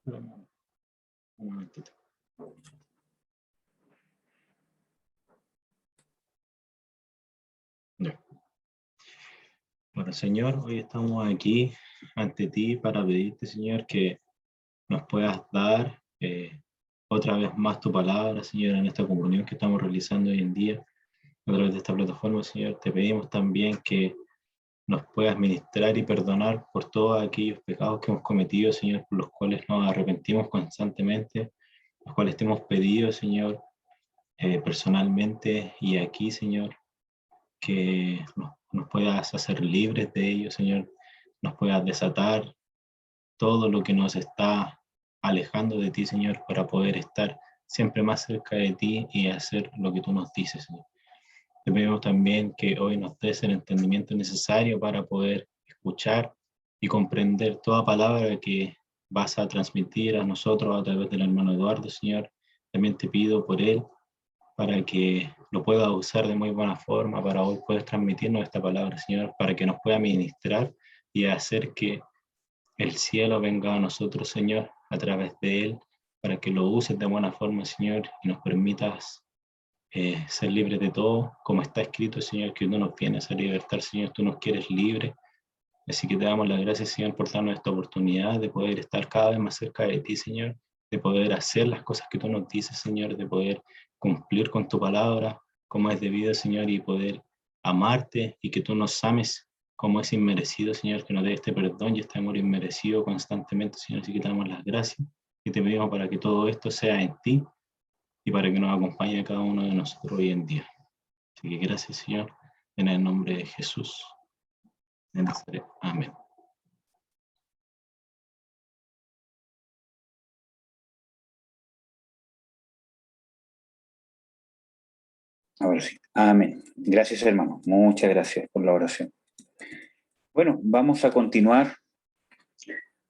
Un momentito. Ya. Bueno, Señor, hoy estamos aquí ante ti para pedirte, Señor, que nos puedas dar otra vez más tu palabra, Señor, en esta comunión que estamos realizando hoy en día a través de esta plataforma, Señor. Te pedimos también que nos puedas ministrar y perdonar por todos aquellos pecados que hemos cometido, Señor, por los cuales nos arrepentimos constantemente, los cuales te hemos pedido, Señor, personalmente y aquí, Señor, que nos puedas hacer libres de ellos, Señor, nos puedas desatar todo lo que nos está alejando de ti, Señor, para poder estar siempre más cerca de ti y hacer lo que tú nos dices, Señor. Te pedimos también que hoy nos des el entendimiento necesario para poder escuchar y comprender toda palabra que vas a transmitir a nosotros a través del hermano Eduardo, Señor. También te pido por él para que lo pueda usar de muy buena forma, para hoy poder transmitirnos esta palabra, Señor, para que nos pueda ministrar y hacer que el cielo venga a nosotros, Señor, a través de él, para que lo uses de buena forma, Señor, y nos permitas ser libres de todo, como está escrito, Señor, que tú nos vienes a libertar, Señor, tú nos quieres libre. Así que te damos las gracias, Señor, por darnos esta oportunidad de poder estar cada vez más cerca de ti, Señor, de poder hacer las cosas que tú nos dices, Señor, de poder cumplir con tu palabra como es debido, Señor, y poder amarte y que tú nos ames como es inmerecido, Señor, que nos dé este perdón y este amor inmerecido constantemente, Señor. Así que te damos las gracias y te pedimos para que todo esto sea en ti y para que nos acompañe a cada uno de nosotros hoy en día. Así que gracias, Señor, en el nombre de Jesús de Nazaret. Amén. Ahora sí. Amén. Gracias, hermano. Muchas gracias por la oración. Bueno, vamos a continuar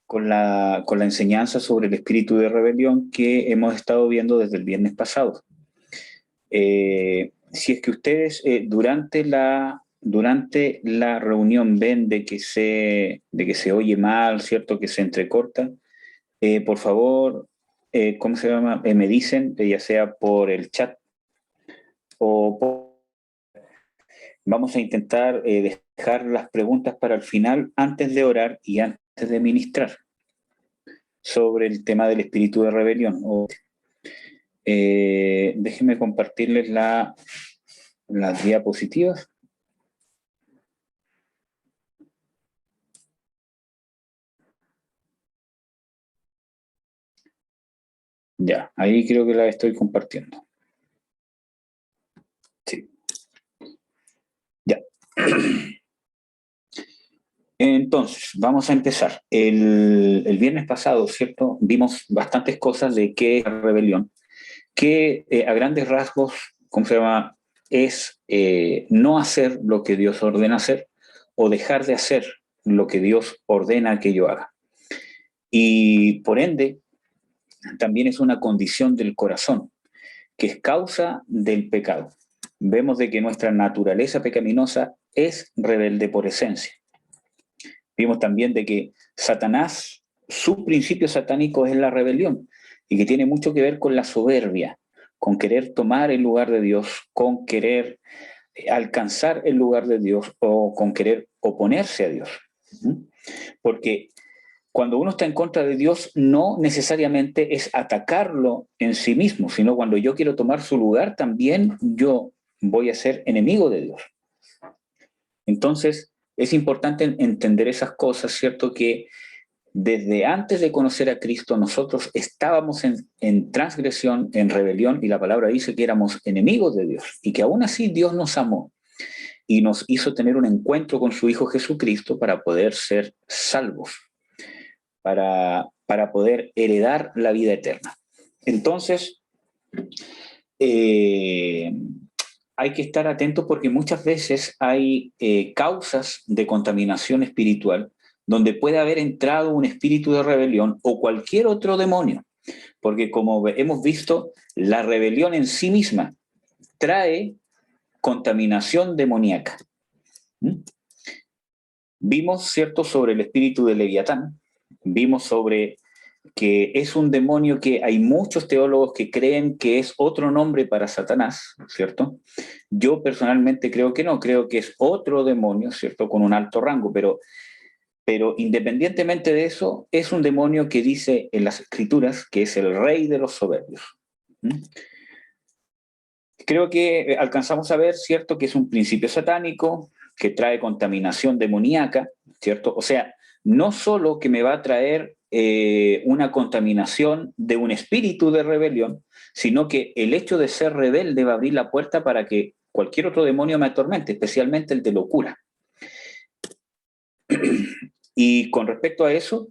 con la enseñanza sobre el espíritu de rebelión que hemos estado viendo desde el viernes pasado. Si es que ustedes durante la reunión ven de que se oye mal, ¿cierto? Que se entrecorta, por favor, ¿cómo se llama? Me dicen, ya sea por el chat o por... Vamos a intentar dejar las preguntas para el final antes de orar y antes de ministrar sobre el tema del espíritu de rebelión. Déjenme compartirles las diapositivas. Ya, ahí creo que la estoy compartiendo. Sí. Ya. Entonces, vamos a empezar. El viernes pasado, ¿cierto? Vimos bastantes cosas de qué es la rebelión, que a grandes rasgos, ¿cómo se llama? Es no hacer lo que Dios ordena hacer o dejar de hacer lo que Dios ordena que yo haga. Y por ende, también es una condición del corazón, que es causa del pecado. Vemos de que nuestra naturaleza pecaminosa es rebelde por esencia. Vimos también de que Satanás, su principio satánico es la rebelión y que tiene mucho que ver con la soberbia, con querer tomar el lugar de Dios, con querer alcanzar el lugar de Dios o con querer oponerse a Dios. Porque cuando uno está en contra de Dios, no necesariamente es atacarlo en sí mismo, sino cuando yo quiero tomar su lugar, también yo voy a ser enemigo de Dios. Entonces, es importante entender esas cosas, ¿cierto? Que desde antes de conocer a Cristo, nosotros estábamos en transgresión, en rebelión, y la palabra dice que éramos enemigos de Dios, y que aún así Dios nos amó y nos hizo tener un encuentro con su Hijo Jesucristo para poder ser salvos, para poder heredar la vida eterna. Entonces, hay que estar atentos porque muchas veces hay causas de contaminación espiritual donde puede haber entrado un espíritu de rebelión o cualquier otro demonio. Porque como hemos visto, la rebelión en sí misma trae contaminación demoníaca. Vimos, ¿cierto?, sobre el espíritu de Leviatán, vimos sobre que es un demonio que hay muchos teólogos que creen que es otro nombre para Satanás, ¿cierto? Yo personalmente creo que no, creo que es otro demonio, ¿cierto? Con un alto rango, pero independientemente de eso, es un demonio que dice en las Escrituras que es el rey de los soberbios. ¿Mm? Creo que alcanzamos a ver, ¿cierto?, que es un principio satánico, que trae contaminación demoníaca, ¿cierto? O sea, no solo que me va a traer una contaminación de un espíritu de rebelión, sino que el hecho de ser rebelde va a abrir la puerta para que cualquier otro demonio me atormente, especialmente el de locura. Y con respecto a eso,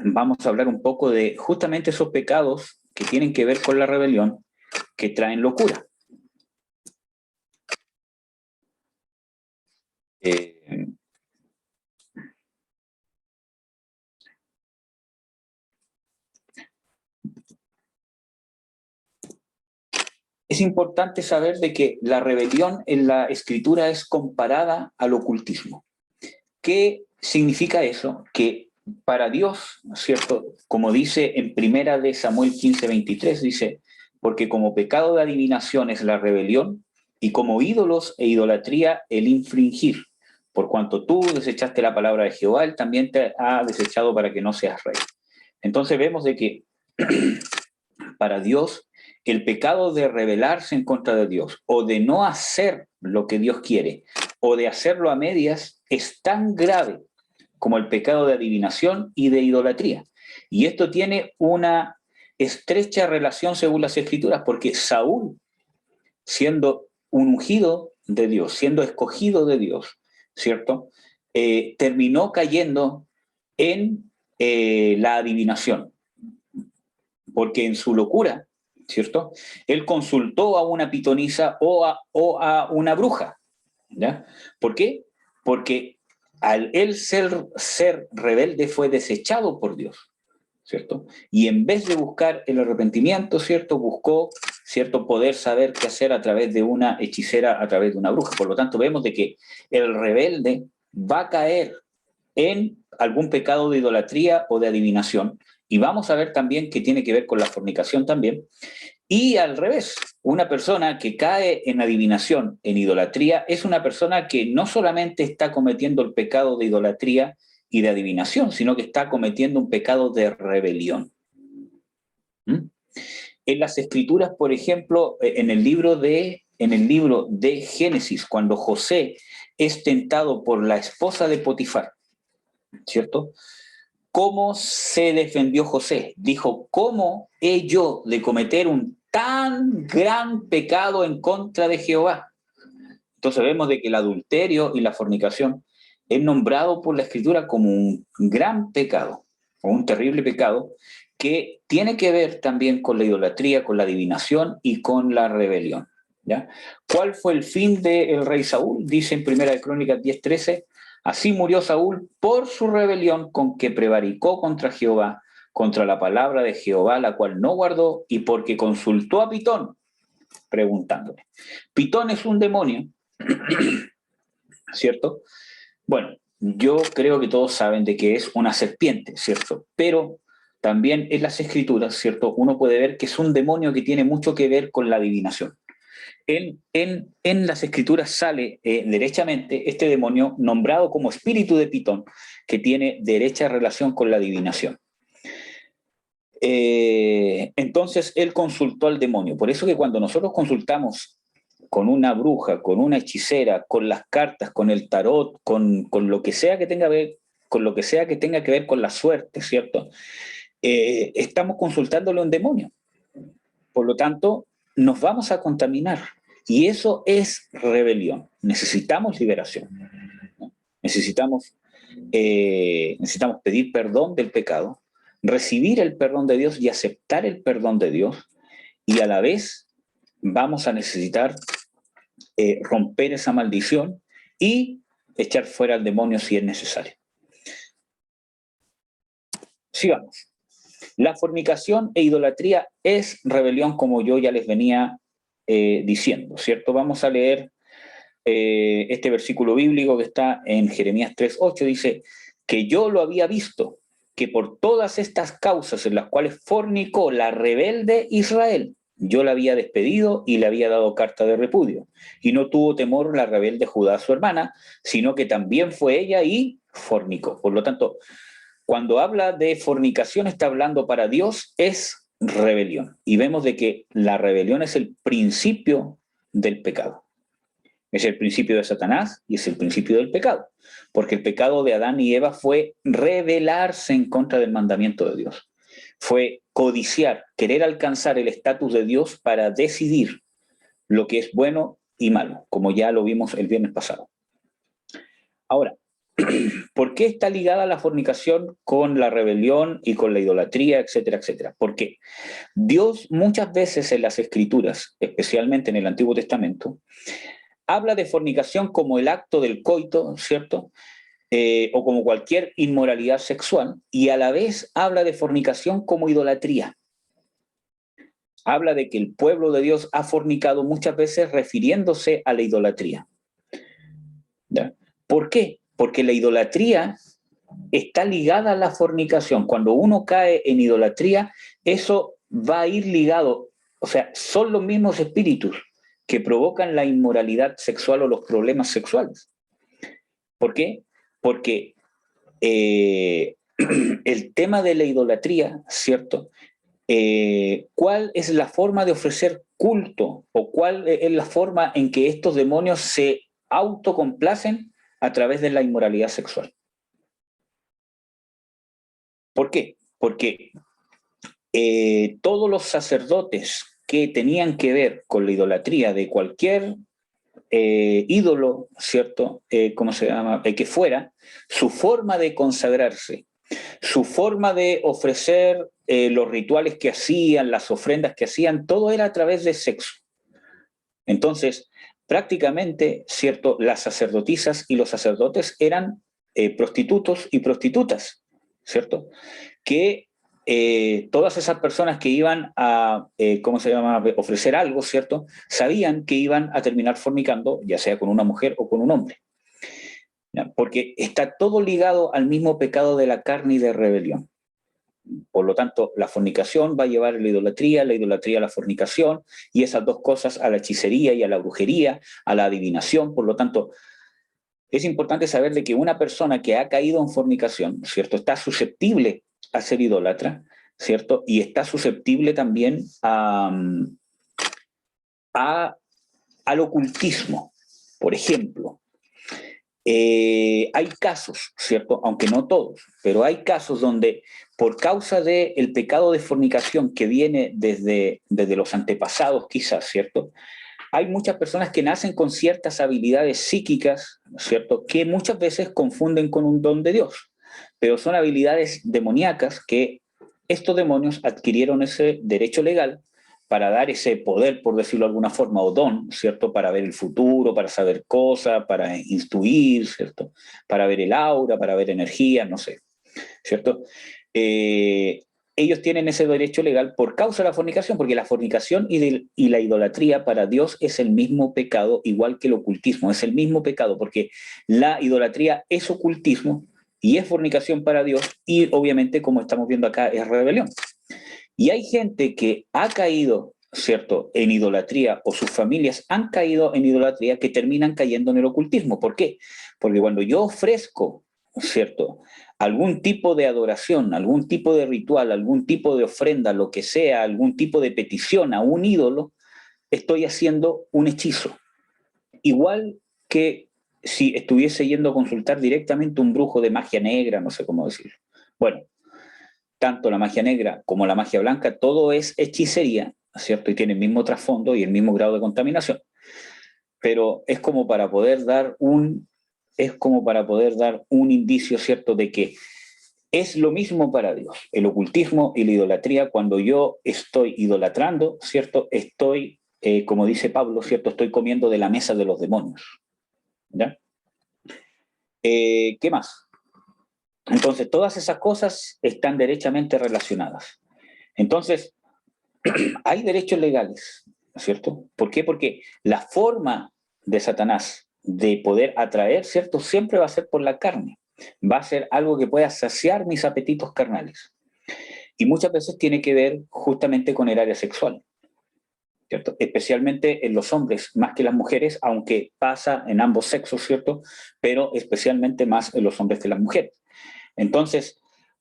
vamos a hablar un poco de justamente esos pecados que tienen que ver con la rebelión, que traen locura. Es importante saber de que la rebelión en la escritura es comparada al ocultismo. ¿Qué significa eso? Que para Dios, ¿cierto? Como dice en primera de Samuel 15:23, dice, porque como pecado de adivinación es la rebelión, y como ídolos e idolatría el infringir. Por cuanto tú desechaste la palabra de Jehová, él también te ha desechado para que no seas rey. Entonces vemos de que para Dios el pecado de rebelarse en contra de Dios o de no hacer lo que Dios quiere o de hacerlo a medias es tan grave como el pecado de adivinación y de idolatría. Y esto tiene una estrecha relación según las Escrituras, porque Saúl, siendo un ungido de Dios, siendo escogido de Dios, ¿cierto? Terminó cayendo en la adivinación, porque en su locura, ¿cierto? Él consultó a una pitonisa o a una bruja, ¿ya? ¿Por qué? Porque al él ser rebelde fue desechado por Dios, ¿cierto? Y en vez de buscar el arrepentimiento, ¿cierto? Buscó, ¿cierto?, poder saber qué hacer a través de una hechicera, a través de una bruja. Por lo tanto, vemos de que el rebelde va a caer en algún pecado de idolatría o de adivinación. Y vamos a ver también que tiene que ver con la fornicación también. Y al revés, una persona que cae en adivinación, en idolatría, es una persona que no solamente está cometiendo el pecado de idolatría y de adivinación, sino que está cometiendo un pecado de rebelión. ¿Mm? En las Escrituras, por ejemplo, en el libro de Génesis, cuando José es tentado por la esposa de Potifar, ¿cierto? ¿Cómo se defendió José? Dijo, ¿cómo he yo de cometer un tan gran pecado en contra de Jehová? Entonces vemos de que el adulterio y la fornicación es nombrado por la Escritura como un gran pecado, o un terrible pecado, que tiene que ver también con la idolatría, con la adivinación y con la rebelión, ¿ya? ¿Cuál fue el fin del rey Saúl? Dice en Primera de Crónicas 10:13, así murió Saúl por su rebelión con que prevaricó contra Jehová, contra la palabra de Jehová, la cual no guardó, y porque consultó a Pitón, preguntándole. Pitón es un demonio, ¿cierto? Bueno, yo creo que todos saben de que es una serpiente, ¿cierto? Pero también en las Escrituras, ¿cierto?, uno puede ver que es un demonio que tiene mucho que ver con la adivinación. En las Escrituras sale derechamente este demonio nombrado como espíritu de Pitón, que tiene derecha relación con la adivinación. Entonces él consultó al demonio. Por eso que cuando nosotros consultamos con una bruja, con una hechicera, con las cartas, con el tarot, con lo que sea que tenga que ver, con lo que sea que tenga que ver con la suerte, ¿cierto? Estamos consultándole a un demonio. Por lo tanto, nos vamos a contaminar. Y eso es rebelión. Necesitamos liberación, ¿no? Necesitamos pedir perdón del pecado, recibir el perdón de Dios y aceptar el perdón de Dios. Y a la vez vamos a necesitar romper esa maldición y echar fuera al demonio si es necesario. Sigamos. La fornicación e idolatría es rebelión, como yo ya les venía diciendo, ¿cierto? Vamos a leer este versículo bíblico que está en Jeremías 3:8, dice, que yo lo había visto, que por todas estas causas en las cuales fornicó la rebelde Israel, yo la había despedido y le había dado carta de repudio. Y no tuvo temor la rebelde Judá, su hermana, sino que también fue ella y fornicó. Por lo tanto, cuando habla de fornicación, está hablando para Dios, es rebelión. Y vemos de que la rebelión es el principio del pecado. Es el principio de Satanás y es el principio del pecado. Porque el pecado de Adán y Eva fue rebelarse en contra del mandamiento de Dios. Fue codiciar, querer alcanzar el estatus de Dios para decidir lo que es bueno y malo, como ya lo vimos el viernes pasado. Ahora, ¿por qué está ligada la fornicación con la rebelión y con la idolatría, etcétera, etcétera? Porque Dios muchas veces en las Escrituras, especialmente en el Antiguo Testamento, habla de fornicación como el acto del coito, ¿cierto? O como cualquier inmoralidad sexual, y a la vez habla de fornicación como idolatría. Habla de que el pueblo de Dios ha fornicado muchas veces refiriéndose a la idolatría. ¿Ya? ¿Por qué? Porque la idolatría está ligada a la fornicación. Cuando uno cae en idolatría, eso va a ir ligado, o sea, son los mismos espíritus que provocan la inmoralidad sexual o los problemas sexuales. ¿Por qué? Porque el tema de la idolatría, ¿cierto? ¿Cuál es la forma de ofrecer culto o cuál es la forma en que estos demonios se autocomplacen a través de la inmoralidad sexual? ¿Por qué? Porque todos los sacerdotes que tenían que ver con la idolatría de cualquier ídolo, ¿cierto? ¿Cómo se llama? Que fuera, su forma de consagrarse, su forma de ofrecer los rituales que hacían, las ofrendas que hacían, todo era a través de sexo. Entonces, prácticamente, ¿cierto? Las sacerdotisas y los sacerdotes eran prostitutos y prostitutas, ¿cierto? Que todas esas personas que iban a, ¿cómo se llama?, ofrecer algo, ¿cierto?, sabían que iban a terminar fornicando, ya sea con una mujer o con un hombre. ¿Ya? Porque está todo ligado al mismo pecado de la carne y de rebelión. Por lo tanto, la fornicación va a llevar a la idolatría a la fornicación, y esas dos cosas a la hechicería y a la brujería, a la adivinación. Por lo tanto, es importante saber de que una persona que ha caído en fornicación, ¿cierto?, está susceptible a ser idólatra, ¿cierto? Y está susceptible también al ocultismo. Por ejemplo, hay casos, ¿cierto? Aunque no todos, pero hay casos donde por causa del pecado de fornicación que viene desde los antepasados quizás, ¿cierto? Hay muchas personas que nacen con ciertas habilidades psíquicas, ¿cierto?, que muchas veces confunden con un don de Dios, pero son habilidades demoníacas que estos demonios adquirieron ese derecho legal para dar ese poder, por decirlo de alguna forma, o don, ¿cierto?, para ver el futuro, para saber cosas, para instruir, ¿cierto?, para ver el aura, para ver energía, no sé, ¿cierto? Ellos tienen ese derecho legal por causa de la fornicación, porque la fornicación y la idolatría para Dios es el mismo pecado, igual que el ocultismo, es el mismo pecado, porque la idolatría es ocultismo y es fornicación para Dios, y obviamente, como estamos viendo acá, es rebelión. Y hay gente que ha caído, ¿cierto?, en idolatría, o sus familias han caído en idolatría, que terminan cayendo en el ocultismo. ¿Por qué? Porque cuando yo ofrezco, ¿cierto?, algún tipo de adoración, algún tipo de ritual, algún tipo de ofrenda, lo que sea, algún tipo de petición a un ídolo, estoy haciendo un hechizo. Igual que si estuviese yendo a consultar directamente a un brujo de magia negra, no sé cómo decirlo. Bueno, tanto la magia negra como la magia blanca, todo es hechicería, ¿cierto? Y tiene el mismo trasfondo y el mismo grado de contaminación. Pero es como para poder dar un indicio, ¿cierto?, de que es lo mismo para Dios. El ocultismo y la idolatría, cuando yo estoy idolatrando, ¿cierto?, estoy, como dice Pablo, ¿cierto?, estoy comiendo de la mesa de los demonios. ¿Ya? ¿Qué más? Entonces, todas esas cosas están derechamente relacionadas. Entonces, hay derechos legales, ¿cierto? ¿Por qué? Porque la forma de Satanás de poder atraer, ¿cierto?, siempre va a ser por la carne. va a ser algo que pueda saciar mis apetitos carnales. Y muchas veces tiene que ver justamente con el área sexual, ¿cierto? Especialmente en los hombres, más que las mujeres, aunque pasa en ambos sexos, ¿cierto? Pero especialmente más en los hombres que las mujeres. Entonces,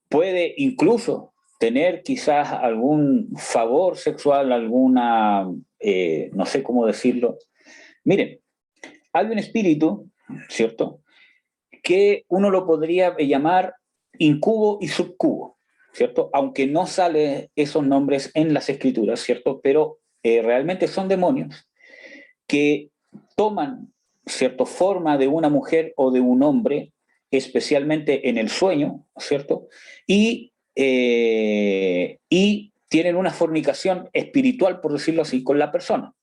puede incluso tener quizás algún favor sexual, alguna, no sé cómo decirlo. Miren, hay un espíritu, ¿cierto?, que uno lo podría llamar incubo y subcubo, ¿cierto? Aunque no salen esos nombres en las escrituras, ¿cierto? Pero realmente son demonios que toman, ¿cierto?, forma de una mujer o de un hombre, especialmente en el sueño, ¿cierto? Y tienen una fornicación espiritual, por decirlo así, con la persona.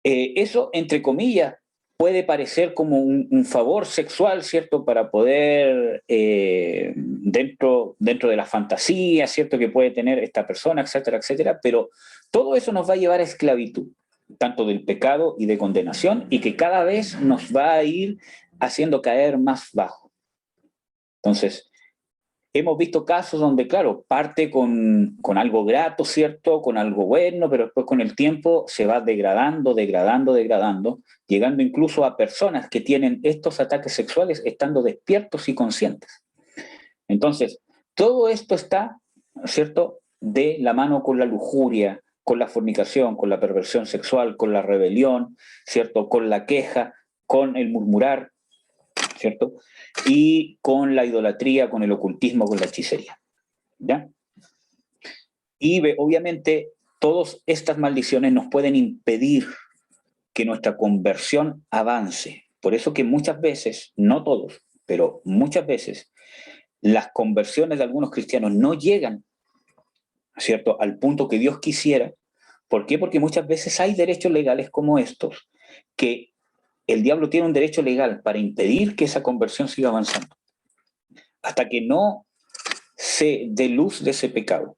Eso, entre comillas, puede parecer como un favor sexual, ¿cierto? Para poder, dentro de la fantasía, ¿cierto?, que puede tener esta persona, etcétera, etcétera, pero todo eso nos va a llevar a esclavitud, tanto del pecado y de condenación, y que cada vez nos va a ir haciendo caer más bajo. Entonces, hemos visto casos donde, claro, parte con algo grato, ¿cierto?, con algo bueno, pero después con el tiempo se va degradando, degradando, degradando, llegando incluso a personas que tienen estos ataques sexuales estando despiertos y conscientes. Entonces, todo esto está, ¿cierto?, de la mano con la lujuria, con la fornicación, con la perversión sexual, con la rebelión, ¿cierto?, con la queja, con el murmurar, ¿cierto?, y con la idolatría, con el ocultismo, con la hechicería, ¿ya? Y obviamente todas estas maldiciones nos pueden impedir que nuestra conversión avance. Por eso que muchas veces, no todos, pero muchas veces, las conversiones de algunos cristianos no llegan, ¿cierto?, al punto que Dios quisiera. ¿Por qué? Porque muchas veces hay derechos legales como estos, que el diablo tiene un derecho legal para impedir que esa conversión siga avanzando. Hasta que no se dé luz de ese pecado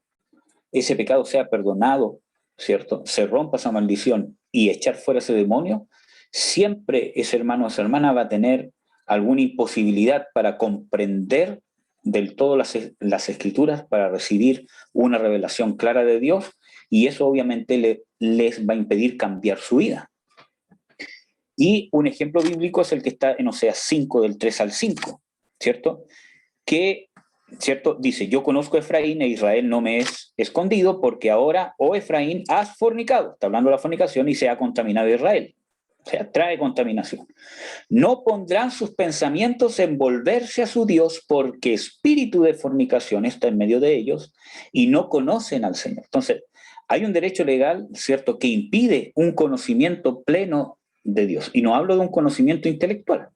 sea perdonado, ¿cierto?, se rompa esa maldición y echar fuera ese demonio, siempre ese hermano o esa hermana va a tener alguna imposibilidad para comprender del todo las escrituras, para recibir una revelación clara de Dios, y eso obviamente les va a impedir cambiar su vida. Y un ejemplo bíblico es el que está en Oseas 5, del 3 al 5, ¿cierto?, que, ¿cierto?, dice: yo conozco a Efraín e Israel no me es escondido, porque ahora, oh Efraín, has fornicado. Está hablando de la fornicación, y se ha contaminado Israel. O sea, trae contaminación. No pondrán sus pensamientos en volverse a su Dios, porque espíritu de fornicación está en medio de ellos y no conocen al Señor. Entonces, hay un derecho legal, ¿cierto?, que impide un conocimiento pleno de Dios. Y no hablo de un conocimiento intelectual.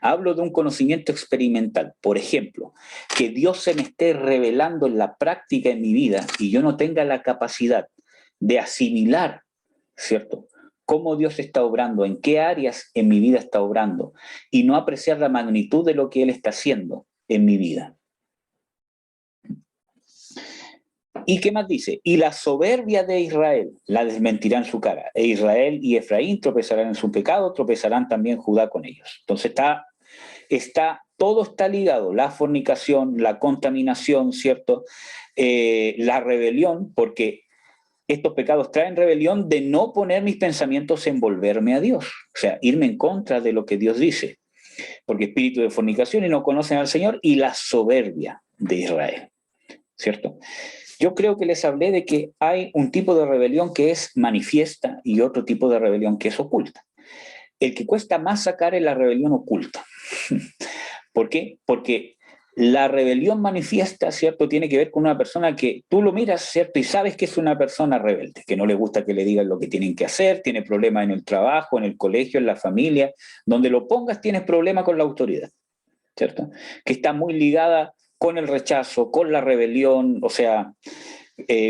Hablo de un conocimiento experimental. Por ejemplo, que Dios se me esté revelando en la práctica en mi vida y yo no tenga la capacidad de asimilar, ¿cierto?, cómo Dios está obrando, en qué áreas en mi vida está obrando, y no apreciar la magnitud de lo que Él está haciendo en mi vida. ¿Y qué más dice? Y la soberbia de Israel la desmentirá en su cara. E Israel y Efraín tropezarán en su pecado, tropezarán también Judá con ellos. Entonces todo está ligado, la fornicación, la contaminación, ¿cierto? La rebelión, porque estos pecados traen rebelión de no poner mis pensamientos en volverme a Dios, o sea, irme en contra de lo que Dios dice, porque espíritu de fornicación y no conocen al Señor, y la soberbia de Israel, ¿cierto? Yo creo que les hablé de que hay un tipo de rebelión que es manifiesta y otro tipo de rebelión que es oculta. El que cuesta más sacar es la rebelión oculta. ¿Por qué? Porque la rebelión manifiesta, ¿cierto?, tiene que ver con una persona que tú lo miras, ¿cierto?, y sabes que es una persona rebelde, que no le gusta que le digan lo que tienen que hacer, tiene problemas en el trabajo, en el colegio, en la familia, donde lo pongas tienes problemas con la autoridad, ¿cierto?, que está muy ligada con el rechazo, con la rebelión, o sea,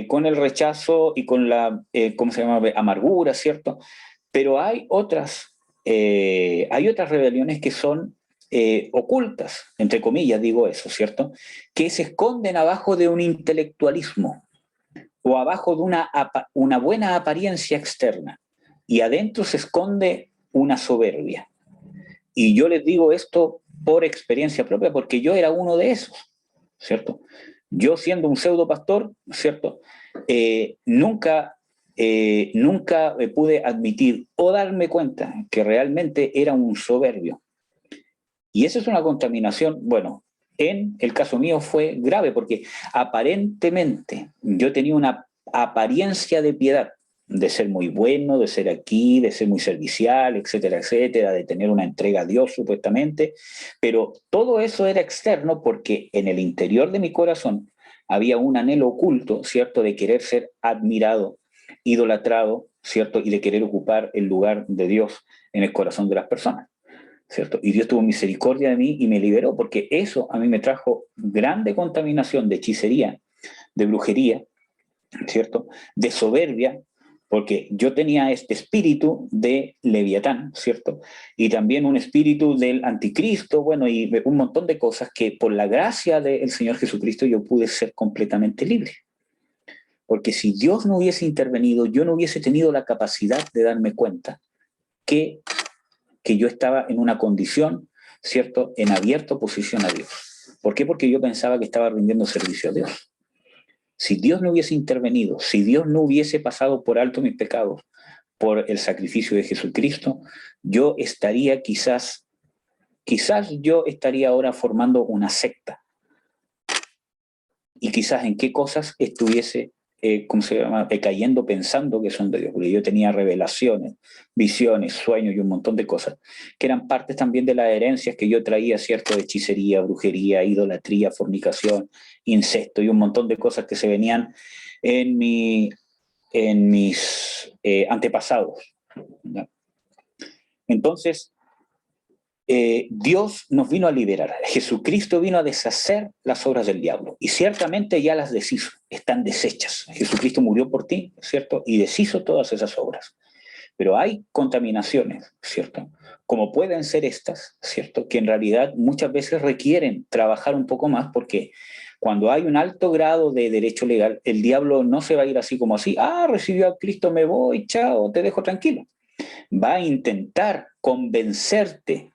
con el rechazo y con la, ¿cómo se llama?, amargura, ¿cierto? Pero hay otras rebeliones que son ocultas, entre comillas digo eso, ¿cierto?, que se esconden abajo de un intelectualismo o abajo de una buena apariencia externa, y adentro se esconde una soberbia. Y yo les digo esto por experiencia propia, porque yo era uno de esos, ¿cierto? Yo siendo un pseudo pastor, ¿cierto? Nunca pude admitir o darme cuenta que realmente era un soberbio. Y esa es una contaminación, bueno, en el caso mío fue grave, porque aparentemente yo tenía una apariencia de piedad, de ser muy bueno, de ser aquí, de ser muy servicial, etcétera, etcétera, de tener una entrega a Dios supuestamente, pero todo eso era externo porque en el interior de mi corazón había un anhelo oculto, ¿cierto?, de querer ser admirado, idolatrado, ¿cierto?, y de querer ocupar el lugar de Dios en el corazón de las personas, ¿cierto? Y Dios tuvo misericordia de mí y me liberó, porque eso a mí me trajo grande contaminación de hechicería, de brujería, ¿cierto?, de soberbia, porque yo tenía este espíritu de Leviatán, ¿cierto? Y también un espíritu del anticristo, bueno, y un montón de cosas que por la gracia del Señor Jesucristo yo pude ser completamente libre. Porque si Dios no hubiese intervenido, yo no hubiese tenido la capacidad de darme cuenta que yo estaba en una condición, ¿cierto?, en abierta oposición a Dios. ¿Por qué? Porque yo pensaba que estaba rindiendo servicio a Dios. Si Dios no hubiese intervenido, si Dios no hubiese pasado por alto mis pecados, por el sacrificio de Jesucristo, yo estaría quizás yo estaría ahora formando una secta. Y quizás en qué cosas estuviese, ¿cómo se llama?, cayendo pensando que son de Dios. Porque yo tenía revelaciones, visiones, sueños y un montón de cosas, que eran partes también de las herencias que yo traía, ¿cierto?, de hechicería, brujería, idolatría, fornicación, incesto y un montón de cosas que se venían en mis antepasados, ¿no? Entonces, Dios nos vino a liberar. Jesucristo vino a deshacer las obras del diablo. Y ciertamente ya las deshizo, están deshechas. Jesucristo murió por ti, ¿cierto? Y deshizo todas esas obras. Pero hay contaminaciones, ¿cierto?, como pueden ser estas, ¿cierto?, que en realidad muchas veces requieren trabajar un poco más, porque cuando hay un alto grado de derecho legal, el diablo no se va a ir así como así, recibió a Cristo, me voy, chao, te dejo tranquilo. Va a intentar convencerte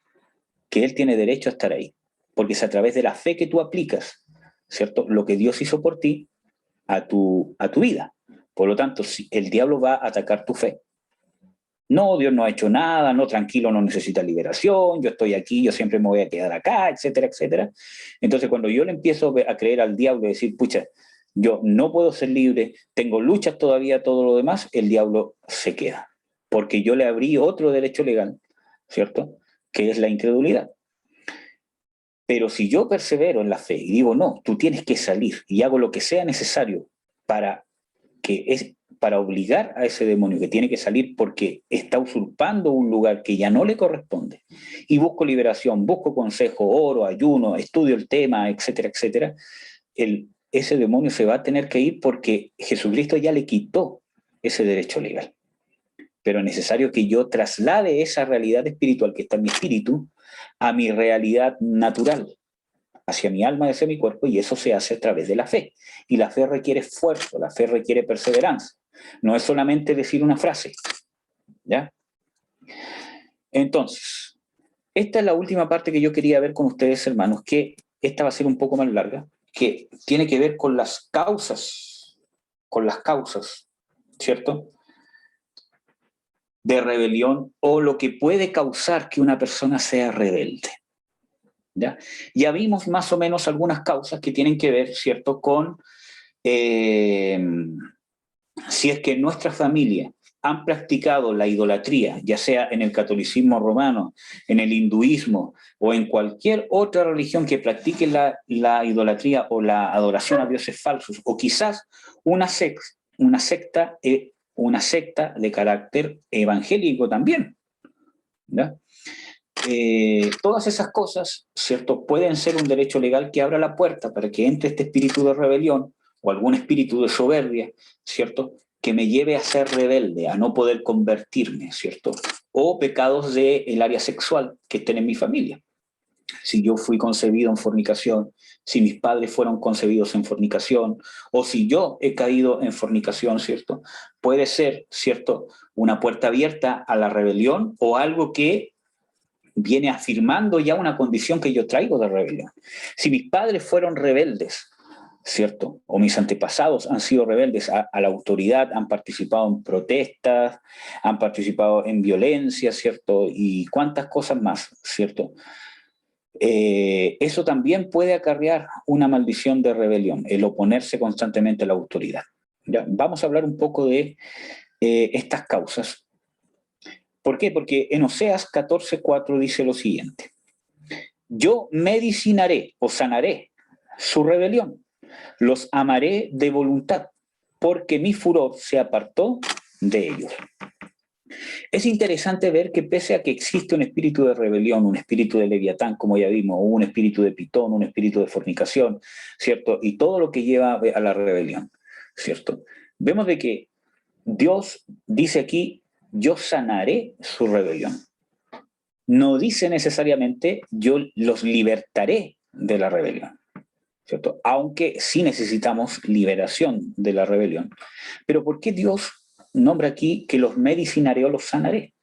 que Él tiene derecho a estar ahí, porque es a través de la fe que tú aplicas, ¿cierto?, lo que Dios hizo por ti a tu vida. Por lo tanto, si el diablo va a atacar tu fe. No, Dios no ha hecho nada, no, tranquilo, no necesita liberación, yo estoy aquí, yo siempre me voy a quedar acá, etcétera, etcétera. Entonces, cuando yo le empiezo a creer al diablo y decir, pucha, yo no puedo ser libre, tengo luchas todavía, todo lo demás, el diablo se queda, porque yo le abrí otro derecho legal, ¿cierto?, que es la incredulidad. Pero si yo persevero en la fe y digo, no, tú tienes que salir y hago lo que sea necesario para obligar a ese demonio que tiene que salir porque está usurpando un lugar que ya no le corresponde, y busco liberación, busco consejo, oro, ayuno, estudio el tema, etcétera, etcétera, ese demonio se va a tener que ir porque Jesucristo ya le quitó ese derecho legal. Pero es necesario que yo traslade esa realidad espiritual que está en mi espíritu a mi realidad natural, hacia mi alma, hacia mi cuerpo, y eso se hace a través de la fe. Y la fe requiere esfuerzo, la fe requiere perseverancia. No es solamente decir una frase, ¿ya? Entonces, esta es la última parte que yo quería ver con ustedes, hermanos, que esta va a ser un poco más larga, que tiene que ver con las causas, ¿cierto?, de rebelión, o lo que puede causar que una persona sea rebelde. ¿Ya? Ya vimos más o menos algunas causas que tienen que ver, ¿cierto?, con si es que en nuestra familia han practicado la idolatría, ya sea en el catolicismo romano, en el hinduismo o en cualquier otra religión que practique la idolatría o la adoración a dioses falsos, o quizás una secta de carácter evangélico también, ¿ya? Todas esas cosas, ¿cierto?, pueden ser un derecho legal que abra la puerta para que entre este espíritu de rebelión o algún espíritu de soberbia, ¿cierto?, que me lleve a ser rebelde, a no poder convertirme, ¿cierto?, o pecados del área sexual que estén en mi familia. Si yo fui concebido en fornicación, si mis padres fueron concebidos en fornicación, o si yo he caído en fornicación, ¿cierto?, puede ser, ¿cierto?, una puerta abierta a la rebelión o algo que viene afirmando ya una condición que yo traigo de rebelión. Si mis padres fueron rebeldes, ¿cierto? O mis antepasados han sido rebeldes a la autoridad, han participado en protestas, han participado en violencia, ¿cierto? Y cuántas cosas más, ¿cierto? Eso también puede acarrear una maldición de rebelión, el oponerse constantemente a la autoridad. ¿Ya? Vamos a hablar un poco de estas causas. ¿Por qué? Porque en Oseas 14:4 dice lo siguiente: yo medicinaré o sanaré su rebelión, los amaré de voluntad, porque mi furor se apartó de ellos. Es interesante ver que pese a que existe un espíritu de rebelión, un espíritu de Leviatán, como ya vimos, un espíritu de Pitón, un espíritu de fornicación, ¿cierto? Y todo lo que lleva a la rebelión, ¿cierto? Vemos de que Dios dice aquí, yo sanaré su rebelión. No dice necesariamente, yo los libertaré de la rebelión, ¿cierto? Aunque sí necesitamos liberación de la rebelión. Pero ¿por qué Dios nombra aquí que los medicinaré o los sanaré?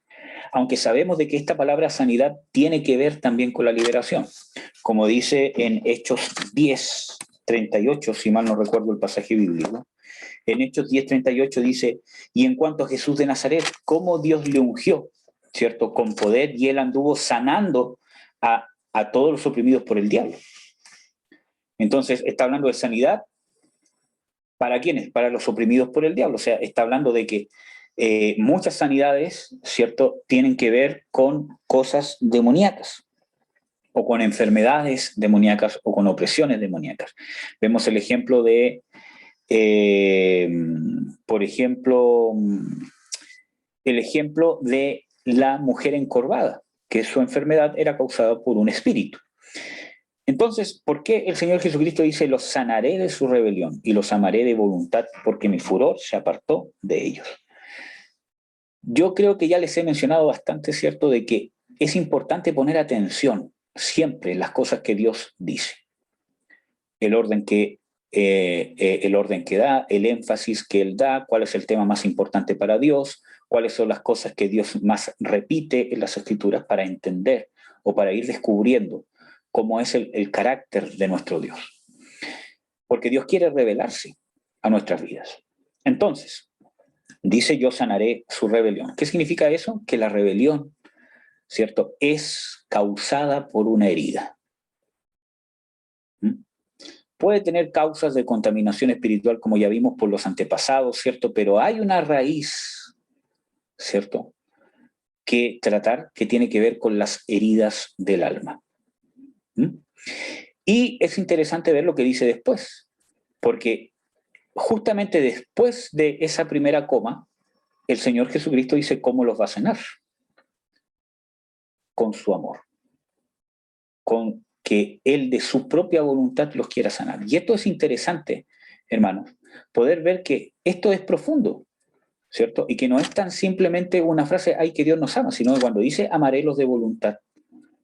Aunque sabemos de que esta palabra sanidad tiene que ver también con la liberación. Como dice en Hechos 10:38, si mal no recuerdo el pasaje bíblico, en Hechos 10:38 dice, y en cuanto a Jesús de Nazaret, cómo Dios le ungió, ¿cierto? Con poder, y él anduvo sanando a todos los oprimidos por el diablo. Entonces, está hablando de sanidad. ¿Para quiénes? Para los oprimidos por el diablo. O sea, está hablando de que muchas sanidades, ¿cierto?, tienen que ver con cosas demoníacas, o con enfermedades demoníacas, o con opresiones demoníacas. Vemos el ejemplo de, por ejemplo, el ejemplo de la mujer encorvada, que su enfermedad era causada por un espíritu. Entonces, ¿por qué el Señor Jesucristo dice, los sanaré de su rebelión y los amaré de voluntad, porque mi furor se apartó de ellos? Yo creo que ya les he mencionado bastante, ¿cierto?, de que es importante poner atención siempre en las cosas que Dios dice. El orden que da, el énfasis que Él da, cuál es el tema más importante para Dios, cuáles son las cosas que Dios más repite en las Escrituras para entender o para ir descubriendo cómo es el carácter de nuestro Dios. Porque Dios quiere revelarse a nuestras vidas. Entonces, dice, yo sanaré su rebelión. ¿Qué significa eso? Que la rebelión, ¿cierto?, es causada por una herida. Puede tener causas de contaminación espiritual, como ya vimos, por los antepasados, ¿cierto? Pero hay una raíz, ¿cierto?, que tratar, que tiene que ver con las heridas del alma. Y es interesante ver lo que dice después, porque justamente después de esa primera coma, el Señor Jesucristo dice cómo los va a sanar. Con su amor. Con que Él de su propia voluntad los quiera sanar. Y esto es interesante, hermanos, poder ver que esto es profundo, ¿cierto? Y que no es tan simplemente una frase, ay, que Dios nos ama, sino que cuando dice amarélos de voluntad,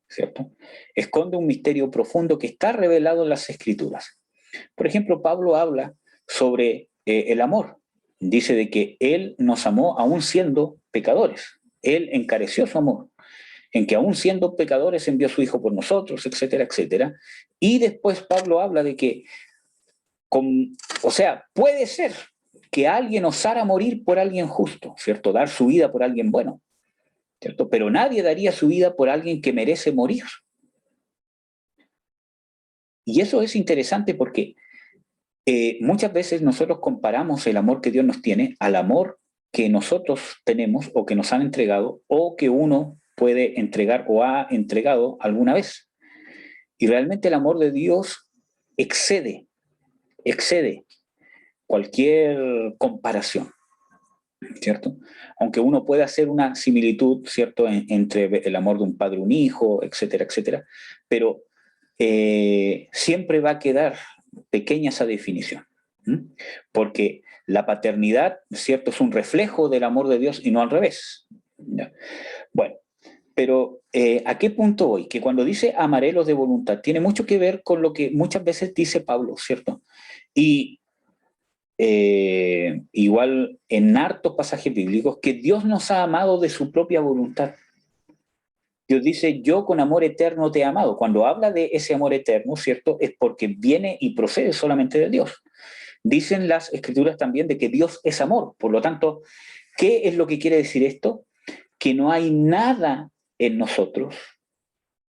¿cierto?, esconde un misterio profundo que está revelado en las Escrituras. Por ejemplo, Pablo habla sobre el amor. Dice de que Él nos amó aún siendo pecadores. Él encareció su amor, en que aún siendo pecadores envió a su Hijo por nosotros, etcétera, etcétera. Y después Pablo habla de que, o sea, puede ser que alguien osara morir por alguien justo, ¿cierto? Dar su vida por alguien bueno, ¿cierto? Pero nadie daría su vida por alguien que merece morir. Y eso es interesante porque muchas veces nosotros comparamos el amor que Dios nos tiene al amor que nosotros tenemos o que nos han entregado o que uno puede entregar o ha entregado alguna vez. Y realmente el amor de Dios excede cualquier comparación, ¿cierto? Aunque uno puede hacer una similitud, ¿cierto?, entre el amor de un padre y un hijo, etcétera, etcétera, pero siempre va a quedar pequeña esa definición, porque la paternidad, ¿cierto?, es un reflejo del amor de Dios y no al revés. ¿Ya? Bueno, pero ¿a qué punto voy? Que cuando dice amaré los de voluntad, tiene mucho que ver con lo que muchas veces dice Pablo, ¿cierto? Y igual en hartos pasajes bíblicos, que Dios nos ha amado de su propia voluntad. Dios dice, yo con amor eterno te he amado. Cuando habla de ese amor eterno, ¿cierto? Es porque viene y procede solamente de Dios. Dicen las Escrituras también de que Dios es amor. Por lo tanto, ¿qué es lo que quiere decir esto? Que no hay nada en nosotros,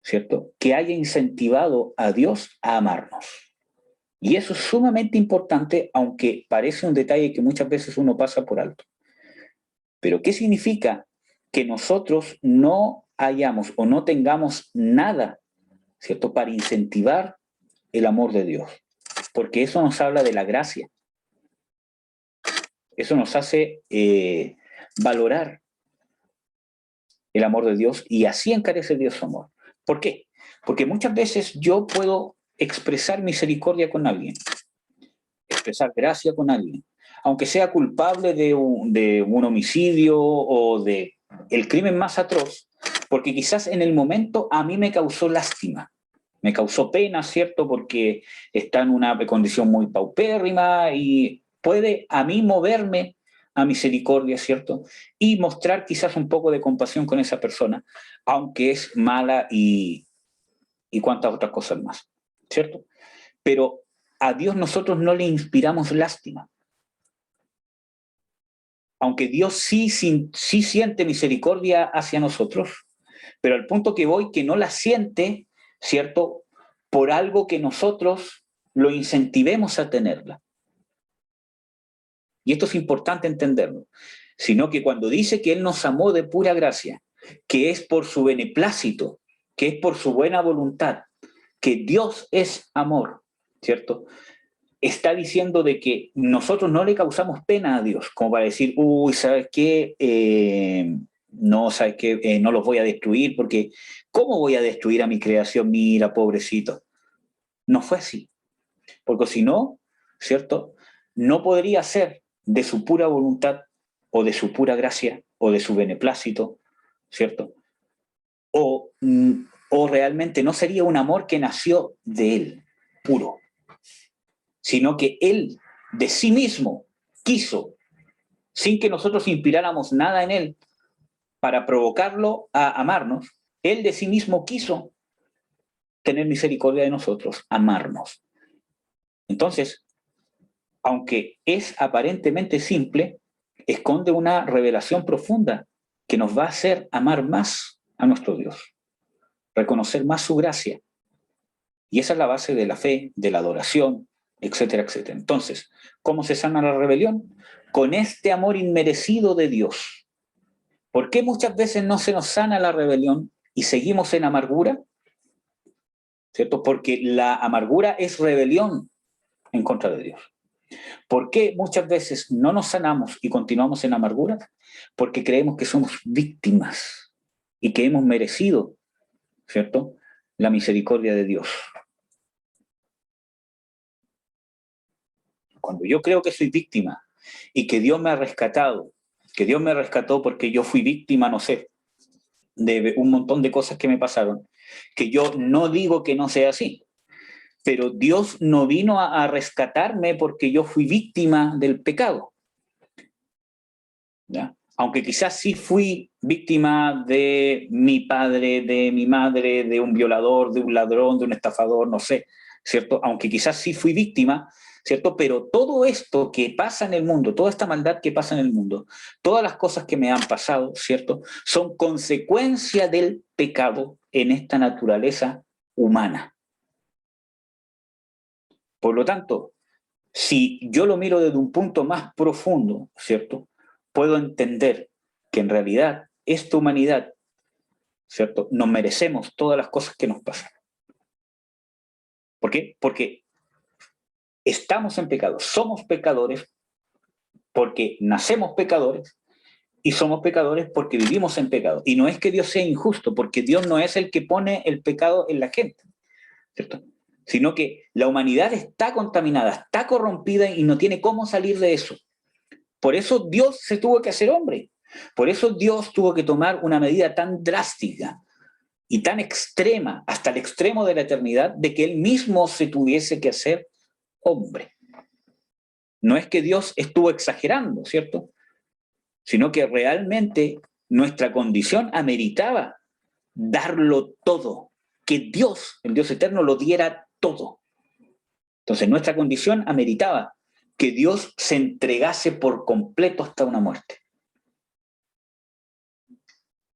¿cierto?, que haya incentivado a Dios a amarnos. Y eso es sumamente importante, aunque parece un detalle que muchas veces uno pasa por alto. Pero ¿qué significa que nosotros no hayamos o no tengamos nada, ¿cierto?, para incentivar el amor de Dios? Porque eso nos habla de la gracia. Eso nos hace valorar el amor de Dios y así encarece Dios su amor. ¿Por qué? Porque muchas veces yo puedo expresar misericordia con alguien, expresar gracia con alguien, aunque sea culpable de un homicidio o de el crimen más atroz, porque quizás en el momento a mí me causó lástima, me causó pena, ¿cierto? Porque está en una condición muy paupérrima y puede a mí moverme a misericordia, ¿cierto? Y mostrar quizás un poco de compasión con esa persona, aunque es mala y cuantas otras cosas más, ¿cierto? Pero a Dios nosotros no le inspiramos lástima. Aunque Dios sí siente misericordia hacia nosotros, pero al punto que voy, que no la siente, ¿cierto?, por algo que nosotros lo incentivemos a tenerla. Y esto es importante entenderlo. Sino que cuando dice que Él nos amó de pura gracia, que es por su beneplácito, que es por su buena voluntad, que Dios es amor, ¿cierto?, está diciendo de que nosotros no le causamos pena a Dios, como para decir, uy, ¿sabes qué? No, ¿sabes qué? No los voy a destruir, porque ¿cómo voy a destruir a mi creación? Mira, pobrecito. No fue así, porque si no, ¿cierto?, no podría ser de su pura voluntad, o de su pura gracia, o de su beneplácito, ¿cierto? O, o realmente no sería un amor que nació de Él, puro, sino que Él de sí mismo quiso, sin que nosotros inspiráramos nada en Él, para provocarlo a amarnos, Él de sí mismo quiso tener misericordia de nosotros, amarnos. Entonces, aunque es aparentemente simple, esconde una revelación profunda que nos va a hacer amar más a nuestro Dios, reconocer más su gracia. Y esa es la base de la fe, de la adoración, etcétera, etcétera. Entonces, ¿cómo se sana la rebelión? Con este amor inmerecido de Dios. ¿Por qué muchas veces no se nos sana la rebelión y seguimos en amargura? ¿Cierto? Porque la amargura es rebelión en contra de Dios. ¿Por qué muchas veces no nos sanamos y continuamos en amargura? Porque creemos que somos víctimas y que hemos merecido, ¿cierto?, la misericordia de Dios. Cuando yo creo que soy víctima y que Dios me ha rescatado, que Dios me rescató porque yo fui víctima, no sé, de un montón de cosas que me pasaron, que yo no digo que no sea así, pero Dios no vino a rescatarme porque yo fui víctima del pecado, ¿ya? Aunque quizás sí fui víctima de mi padre, de mi madre, de un violador, de un ladrón, de un estafador, no sé, ¿cierto? Aunque quizás sí fui víctima, ¿cierto? Pero todo esto que pasa en el mundo, toda esta maldad que pasa en el mundo, todas las cosas que me han pasado, ¿cierto?, son consecuencia del pecado en esta naturaleza humana. Por lo tanto, si yo lo miro desde un punto más profundo, ¿cierto?, puedo entender que en realidad esta humanidad, ¿cierto?, nos merecemos todas las cosas que nos pasan. ¿Por qué? Porque estamos en pecado, somos pecadores porque nacemos pecadores y somos pecadores porque vivimos en pecado. Y no es que Dios sea injusto, porque Dios no es el que pone el pecado en la gente, ¿cierto?, sino que la humanidad está contaminada, está corrompida y no tiene cómo salir de eso. Por eso Dios se tuvo que hacer hombre. Por eso Dios tuvo que tomar una medida tan drástica y tan extrema, hasta el extremo de la eternidad, de que Él mismo se tuviese que hacer hombre. No es que Dios estuvo exagerando, ¿cierto?, sino que realmente nuestra condición ameritaba darlo todo, que Dios, el Dios eterno, lo diera todo. Entonces nuestra condición ameritaba que Dios se entregase por completo hasta una muerte.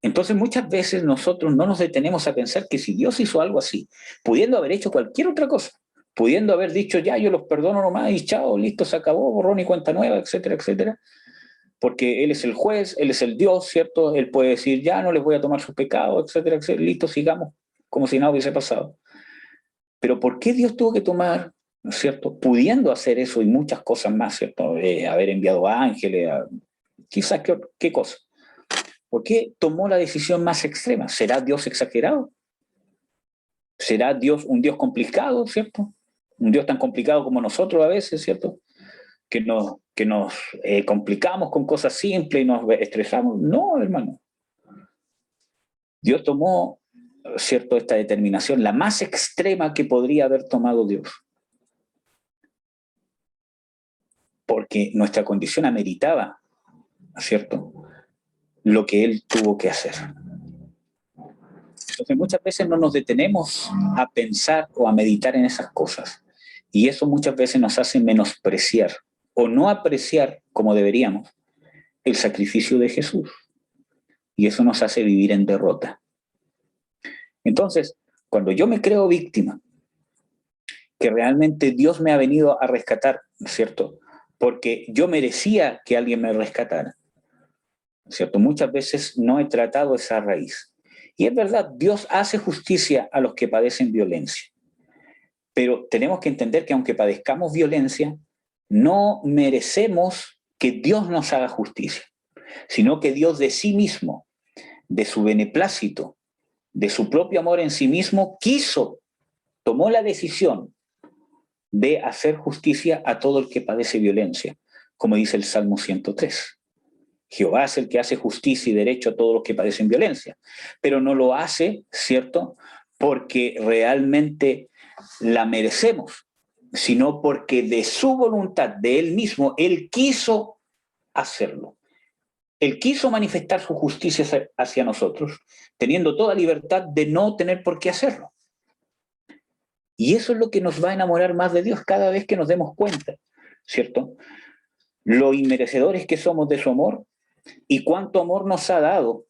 Entonces muchas veces nosotros no nos detenemos a pensar que si Dios hizo algo así, pudiendo haber hecho cualquier otra cosa, pudiendo haber dicho ya yo los perdono nomás y chao, listo, se acabó, borrón y cuenta nueva, etcétera, etcétera, porque Él es el juez, Él es el Dios, ¿cierto? Él puede decir ya no les voy a tomar sus pecados, etcétera, etcétera, listo, sigamos, como si nada hubiese pasado. Pero ¿por qué Dios tuvo que tomar, ¿no es cierto? Pudiendo hacer eso y muchas cosas más, ¿cierto? Haber enviado ángeles, quizás qué cosa. ¿Por qué tomó la decisión más extrema? ¿Será Dios exagerado? ¿Será Dios un Dios complicado, ¿cierto? Un Dios tan complicado como nosotros a veces, ¿cierto? Que nos complicamos con cosas simples y nos estresamos. No, hermano. Dios tomó, ¿cierto?, esta determinación, la más extrema que podría haber tomado Dios. Porque nuestra condición ameritaba, ¿cierto?, lo que Él tuvo que hacer. Entonces muchas veces no nos detenemos a pensar o a meditar en esas cosas. Y eso muchas veces nos hace menospreciar o no apreciar como deberíamos el sacrificio de Jesús. Y eso nos hace vivir en derrota. Entonces, cuando yo me creo víctima, que realmente Dios me ha venido a rescatar, ¿cierto? Porque yo merecía que alguien me rescatara, ¿cierto? Muchas veces no he tratado esa raíz. Y es verdad, Dios hace justicia a los que padecen violencia. Pero tenemos que entender que aunque padezcamos violencia, no merecemos que Dios nos haga justicia, sino que Dios de sí mismo, de su beneplácito, de su propio amor en sí mismo, tomó la decisión de hacer justicia a todo el que padece violencia, como dice el Salmo 103. Jehová es el que hace justicia y derecho a todos los que padecen violencia, pero no lo hace, ¿cierto?, porque realmente la merecemos, sino porque de su voluntad, de Él mismo, Él quiso hacerlo. Él quiso manifestar su justicia hacia nosotros, teniendo toda libertad de no tener por qué hacerlo. Y eso es lo que nos va a enamorar más de Dios cada vez que nos demos cuenta, ¿cierto? Lo inmerecedores que somos de su amor y cuánto amor nos ha dado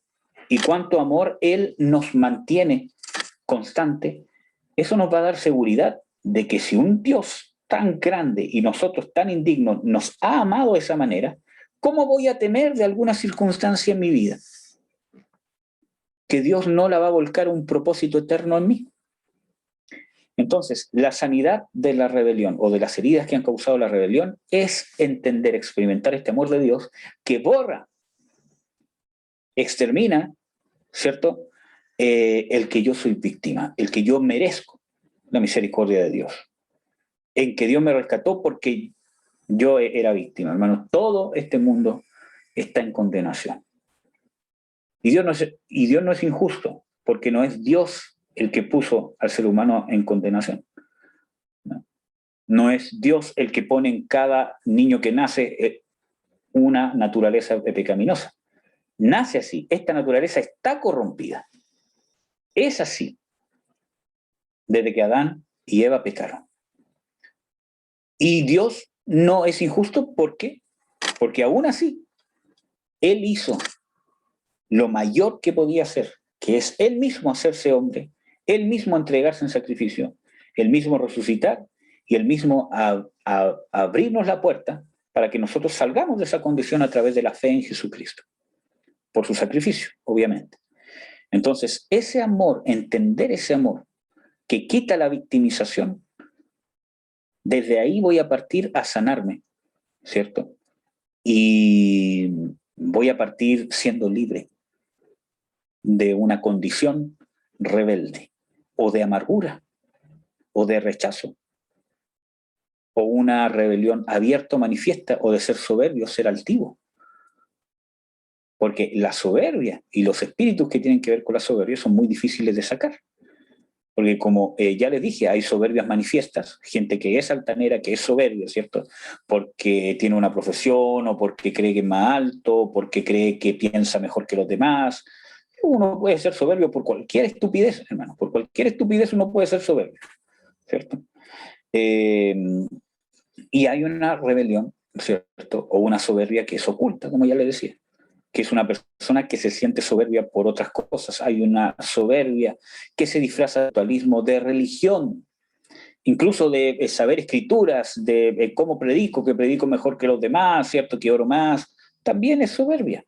y cuánto amor Él nos mantiene constante. Eso nos va a dar seguridad de que si un Dios tan grande y nosotros tan indignos nos ha amado de esa manera, ¿cómo voy a temer de alguna circunstancia en mi vida? Que Dios no la va a volcar a un propósito eterno en mí. Entonces, la sanidad de la rebelión o de las heridas que han causado la rebelión es entender, experimentar este amor de Dios que borra, extermina, ¿cierto?, el que yo soy víctima, el que yo merezco la misericordia de Dios, en que Dios me rescató porque yo era víctima. Hermanos, todo este mundo está en condenación. Y Dios no es injusto, porque no es Dios el que puso al ser humano en condenación. No es Dios el que pone en cada niño que nace una naturaleza pecaminosa. Nace así, esta naturaleza está corrompida. Es así, desde que Adán y Eva pecaron. Y Dios no es injusto, ¿por qué? Porque aún así, Él hizo lo mayor que podía hacer, que es Él mismo hacerse hombre, Él mismo entregarse en sacrificio, Él mismo resucitar y Él mismo abrirnos la puerta para que nosotros salgamos de esa condición a través de la fe en Jesucristo, por su sacrificio, obviamente. Entonces, ese amor, entender ese amor que quita la victimización, desde ahí voy a partir a sanarme, ¿cierto? Y voy a partir siendo libre de una condición rebelde, o de amargura, o de rechazo, o una rebelión abierta o manifiesta, o de ser soberbio, ser altivo. Porque la soberbia y los espíritus que tienen que ver con la soberbia son muy difíciles de sacar. Porque como ya les dije, hay soberbias manifiestas, gente que es altanera, que es soberbia, ¿cierto? Porque tiene una profesión, o porque cree que es más alto, o porque cree que piensa mejor que los demás, Uno puede ser soberbio por cualquier estupidez, hermano. Por cualquier estupidez uno puede ser soberbio, ¿cierto? Y hay una rebelión, ¿cierto? O una soberbia que es oculta, como ya le decía, que es una persona que se siente soberbia por otras cosas. Hay una soberbia que se disfraza de actualismo, de religión, incluso de saber escrituras, de cómo predico, que predico mejor que los demás, ¿cierto? Que oro más. También es soberbia.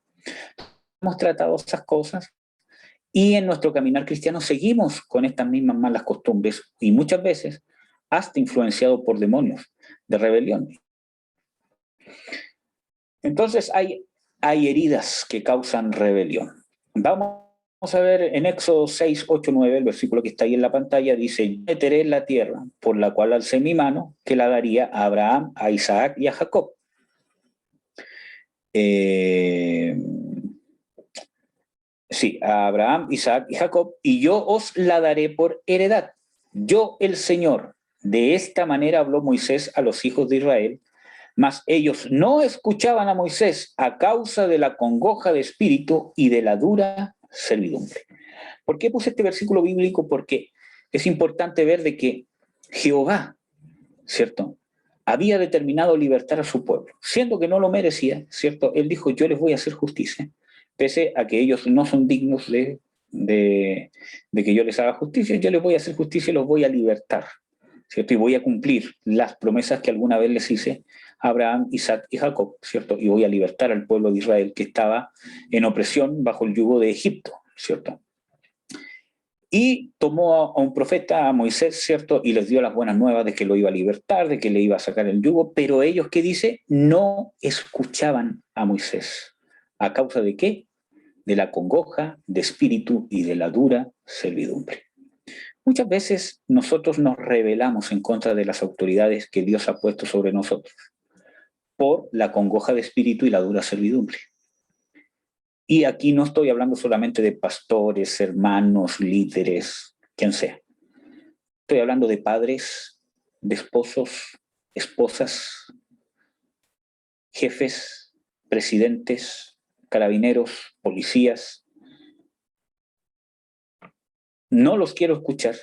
Hemos tratado esas cosas y en nuestro caminar cristiano seguimos con estas mismas malas costumbres y muchas veces hasta influenciados por demonios de rebelión. Entonces hay heridas que causan rebelión. Vamos a ver en Éxodo 6, 8, 9, el versículo que está ahí en la pantalla, dice: meteré en la tierra por la cual alcé mi mano, que la daría a Abraham, a Isaac y a Jacob. Sí, a Abraham, Isaac y Jacob, y yo os la daré por heredad. Yo, el Señor. De esta manera habló Moisés a los hijos de Israel, mas ellos no escuchaban a Moisés a causa de la congoja de espíritu y de la dura servidumbre. ¿Por qué puse este versículo bíblico? Porque es importante ver de que Jehová, ¿cierto?, había determinado libertar a su pueblo, siendo que no lo merecía, ¿cierto? Él dijo: yo les voy a hacer justicia, pese a que ellos no son dignos de que yo les haga justicia. Yo les voy a hacer justicia y los voy a libertar, ¿cierto? Y voy a cumplir las promesas que alguna vez les hice a Abraham, Isaac y Jacob, ¿cierto? Y voy a libertar al pueblo de Israel que estaba en opresión bajo el yugo de Egipto, ¿cierto? Y tomó a un profeta, a Moisés, ¿cierto? Y les dio las buenas nuevas de que lo iba a libertar, de que le iba a sacar el yugo, pero ellos, ¿qué dice? No escuchaban a Moisés. ¿A causa de qué? De la congoja de espíritu y de la dura servidumbre. Muchas veces nosotros nos rebelamos en contra de las autoridades que Dios ha puesto sobre nosotros por la congoja de espíritu y la dura servidumbre. Y aquí no estoy hablando solamente de pastores, hermanos, líderes, quien sea. Estoy hablando de padres, de esposos, esposas, jefes, presidentes, carabineros, policías. No los quiero escuchar.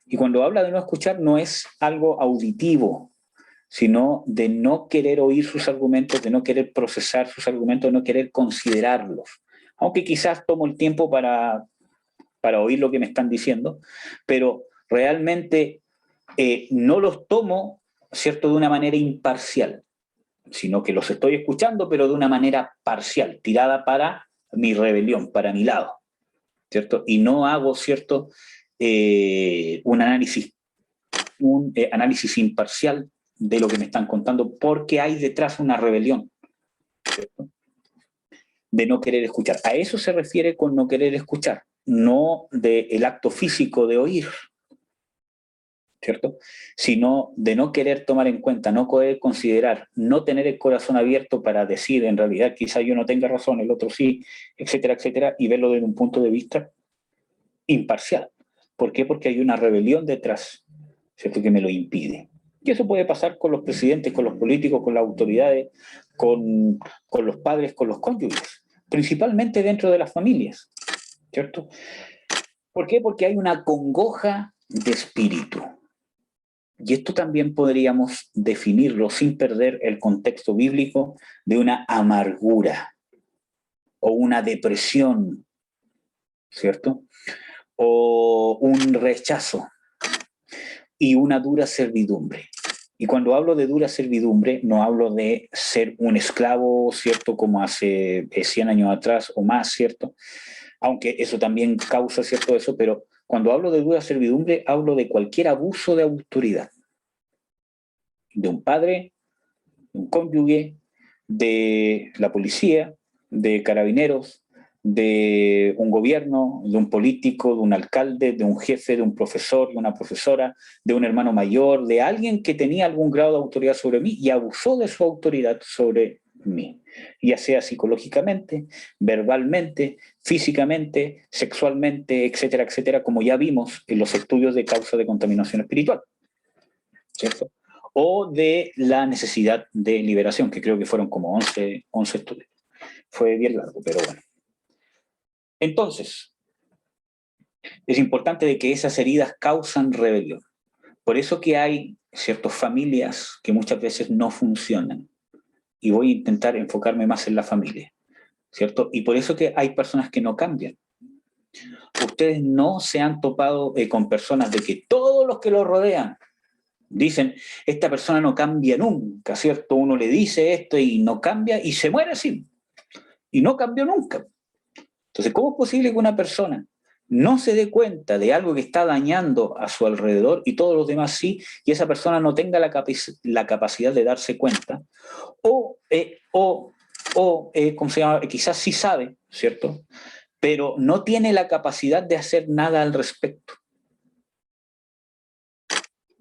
Y cuando habla de no escuchar, no es algo auditivo, sino de no querer oír sus argumentos, de no querer procesar sus argumentos, de no querer considerarlos. Aunque quizás tomo el tiempo para oír lo que me están diciendo, pero realmente no los tomo, ¿cierto?, de una manera imparcial, sino que los estoy escuchando, pero de una manera parcial, tirada para mi rebelión, para mi lado, ¿cierto? Y no hago, ¿cierto?, un análisis imparcial de lo que me están contando, porque hay detrás una rebelión, ¿cierto?, de no querer escuchar. A eso se refiere con no querer escuchar, no del acto físico de oír, ¿cierto?, sino de no querer tomar en cuenta, no querer considerar, no tener el corazón abierto para decir, en realidad, quizá yo no tenga razón, el otro sí, etcétera, etcétera, y verlo desde un punto de vista imparcial. ¿Por qué? Porque hay una rebelión detrás, ¿cierto?, que me lo impide. Y eso puede pasar con los presidentes, con los políticos, con las autoridades, con los padres, con los cónyuges, principalmente dentro de las familias, ¿cierto? ¿Por qué? Porque hay una congoja de espíritu. Y esto también podríamos definirlo sin perder el contexto bíblico de una amargura o una depresión, ¿cierto? O un rechazo y una dura servidumbre. Y cuando hablo de dura servidumbre, no hablo de ser un esclavo, ¿cierto?, como hace 100 años atrás o más, ¿cierto? Aunque eso también causa, ¿cierto?, eso, pero cuando hablo de dura servidumbre, hablo de cualquier abuso de autoridad. De un padre, de un cónyuge, de la policía, de carabineros, de un gobierno, de un político, de un alcalde, de un jefe, de un profesor, de una profesora, de un hermano mayor, de alguien que tenía algún grado de autoridad sobre mí y abusó de su autoridad sobre mí, ya sea psicológicamente, verbalmente, físicamente, sexualmente, etcétera, etcétera, como ya vimos en los estudios de causa de contaminación espiritual, ¿cierto? O de la necesidad de liberación, que creo que fueron como 11 estudios. Fue bien largo, pero bueno. Entonces, Es importante de que esas heridas causan rebelión. Por eso que hay ciertas familias que muchas veces no funcionan. Y voy a intentar enfocarme más en la familia, ¿cierto? Y por eso que hay personas que no cambian. Ustedes no se han topado con personas de que todos los que lo rodean dicen, esta persona no cambia nunca, ¿cierto? Uno le dice esto y no cambia y se muere así. Y no cambió nunca. Entonces, ¿cómo es posible que una persona no se dé cuenta de algo que está dañando a su alrededor y todos los demás sí, y esa persona no tenga la capacidad de darse cuenta? ¿Cómo se llama? Quizás sí sabe, ¿cierto? Pero no tiene la capacidad de hacer nada al respecto.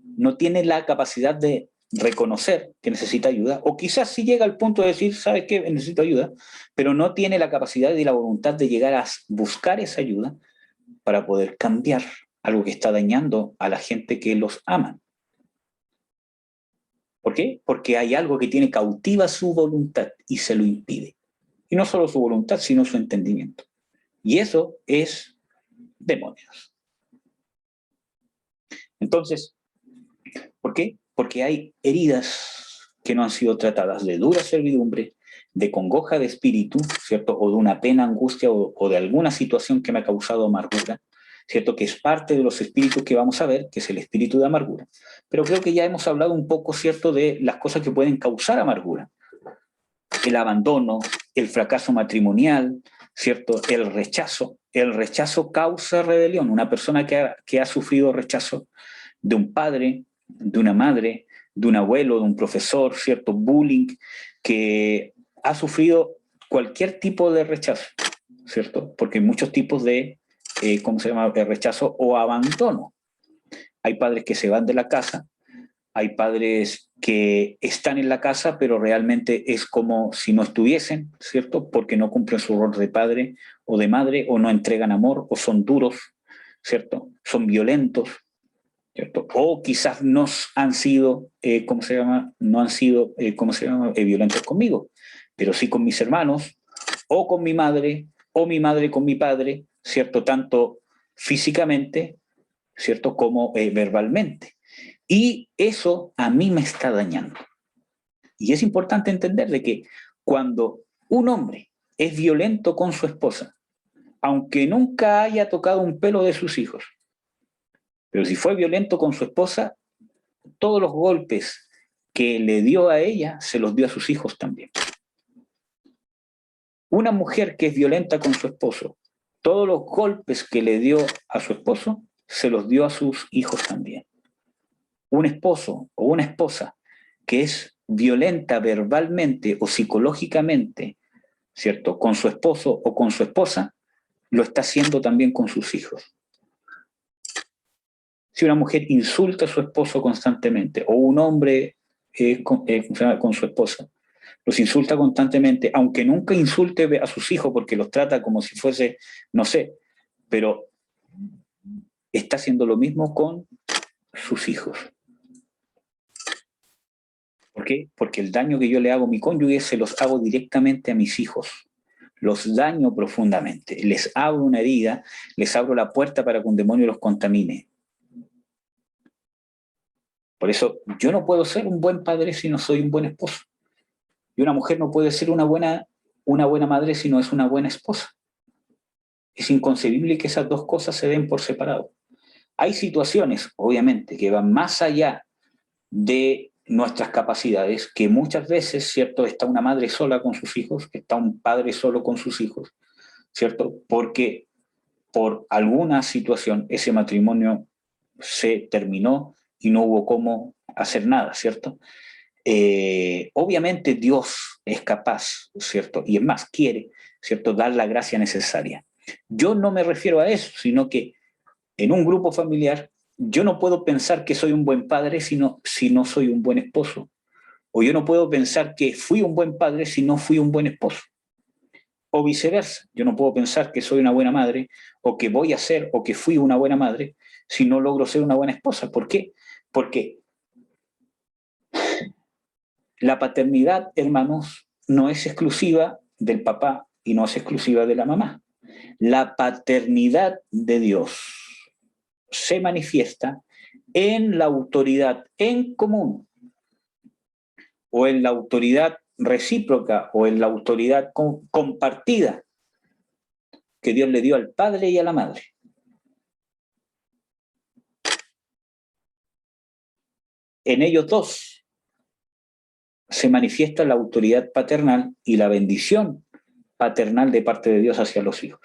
No tiene la capacidad de reconocer que necesita ayuda, o quizás sí llega al punto de decir, ¿sabes qué? Necesito ayuda, pero no tiene la capacidad y la voluntad de llegar a buscar esa ayuda para poder cambiar algo que está dañando a la gente que los ama. ¿Por qué? Porque hay algo que tiene cautiva su voluntad y se lo impide. Y no solo su voluntad, sino su entendimiento. Y eso es demonios. Entonces, ¿por qué? Porque hay heridas que no han sido tratadas de dura servidumbre, de congoja de espíritu, ¿cierto? O de una pena, angustia o de alguna situación que me ha causado amargura, ¿cierto? Que es parte de los espíritus que vamos a ver, que es el espíritu de amargura. Pero creo que ya hemos hablado un poco, ¿cierto?, de las cosas que pueden causar amargura. El abandono, el fracaso matrimonial, ¿cierto? El rechazo. El rechazo causa rebelión. Una persona que ha sufrido rechazo de un padre, de una madre, de un abuelo, de un profesor, ¿cierto? Bullying, que ha sufrido cualquier tipo de rechazo, ¿cierto? Porque hay muchos tipos de, ¿cómo se llama?, de rechazo o abandono. Hay padres que se van de la casa, hay padres que están en la casa, pero realmente es como si no estuviesen, ¿cierto? Porque no cumplen su rol de padre o de madre, o no entregan amor, o son duros, ¿cierto? Son violentos, ¿cierto? O quizás no han sido, ¿cómo se llama? No han sido, ¿cómo se llama?, violentos conmigo, pero sí con mis hermanos, o con mi madre, o mi madre con mi padre, ¿cierto? Tanto físicamente, ¿cierto?, como verbalmente. Y eso a mí me está dañando. Y es importante entender de que cuando un hombre es violento con su esposa, aunque nunca haya tocado un pelo de sus hijos, pero si fue violento con su esposa, todos los golpes que le dio a ella se los dio a sus hijos también. Una mujer que es violenta con su esposo, todos los golpes que le dio a su esposo se los dio a sus hijos también. Un esposo o una esposa que es violenta verbalmente o psicológicamente, ¿cierto?, con su esposo o con su esposa, lo está haciendo también con sus hijos. Si una mujer insulta a su esposo constantemente, o un hombre con su esposa, los insulta constantemente, aunque nunca insulte a sus hijos porque los trata como si fuese, no sé, pero está haciendo lo mismo con sus hijos. ¿Por qué? Porque el daño que yo le hago a mi cónyuge se los hago directamente a mis hijos. Los daño profundamente. Les abro una herida, les abro la puerta para que un demonio los contamine. Por eso yo no puedo ser un buen padre si no soy un buen esposo. Y una mujer no puede ser una buena madre si no es una buena esposa. Es inconcebible que esas dos cosas se den por separado. Hay situaciones, obviamente, que van más allá de nuestras capacidades, que muchas veces, ¿cierto?, está una madre sola con sus hijos, está un padre solo con sus hijos, ¿cierto? Porque por alguna situación ese matrimonio se terminó y no hubo cómo hacer nada, ¿cierto? Obviamente Dios es capaz, ¿cierto? Y es más, quiere, ¿cierto?, dar la gracia necesaria. Yo no me refiero a eso, sino que en un grupo familiar yo no puedo pensar que soy un buen padre si no soy un buen esposo. O yo no puedo pensar que fui un buen padre si no fui un buen esposo. O viceversa, yo no puedo pensar que soy una buena madre, o que voy a ser, o que fui una buena madre, si no logro ser una buena esposa. ¿Por qué? Porque la paternidad, hermanos, no es exclusiva del papá y no es exclusiva de la mamá. la paternidad de Dios se manifiesta en la autoridad en común, o en la autoridad recíproca, o en la autoridad compartida que Dios le dio al padre y a la madre. En ellos dos se manifiesta la autoridad paternal y la bendición paternal de parte de Dios hacia los hijos.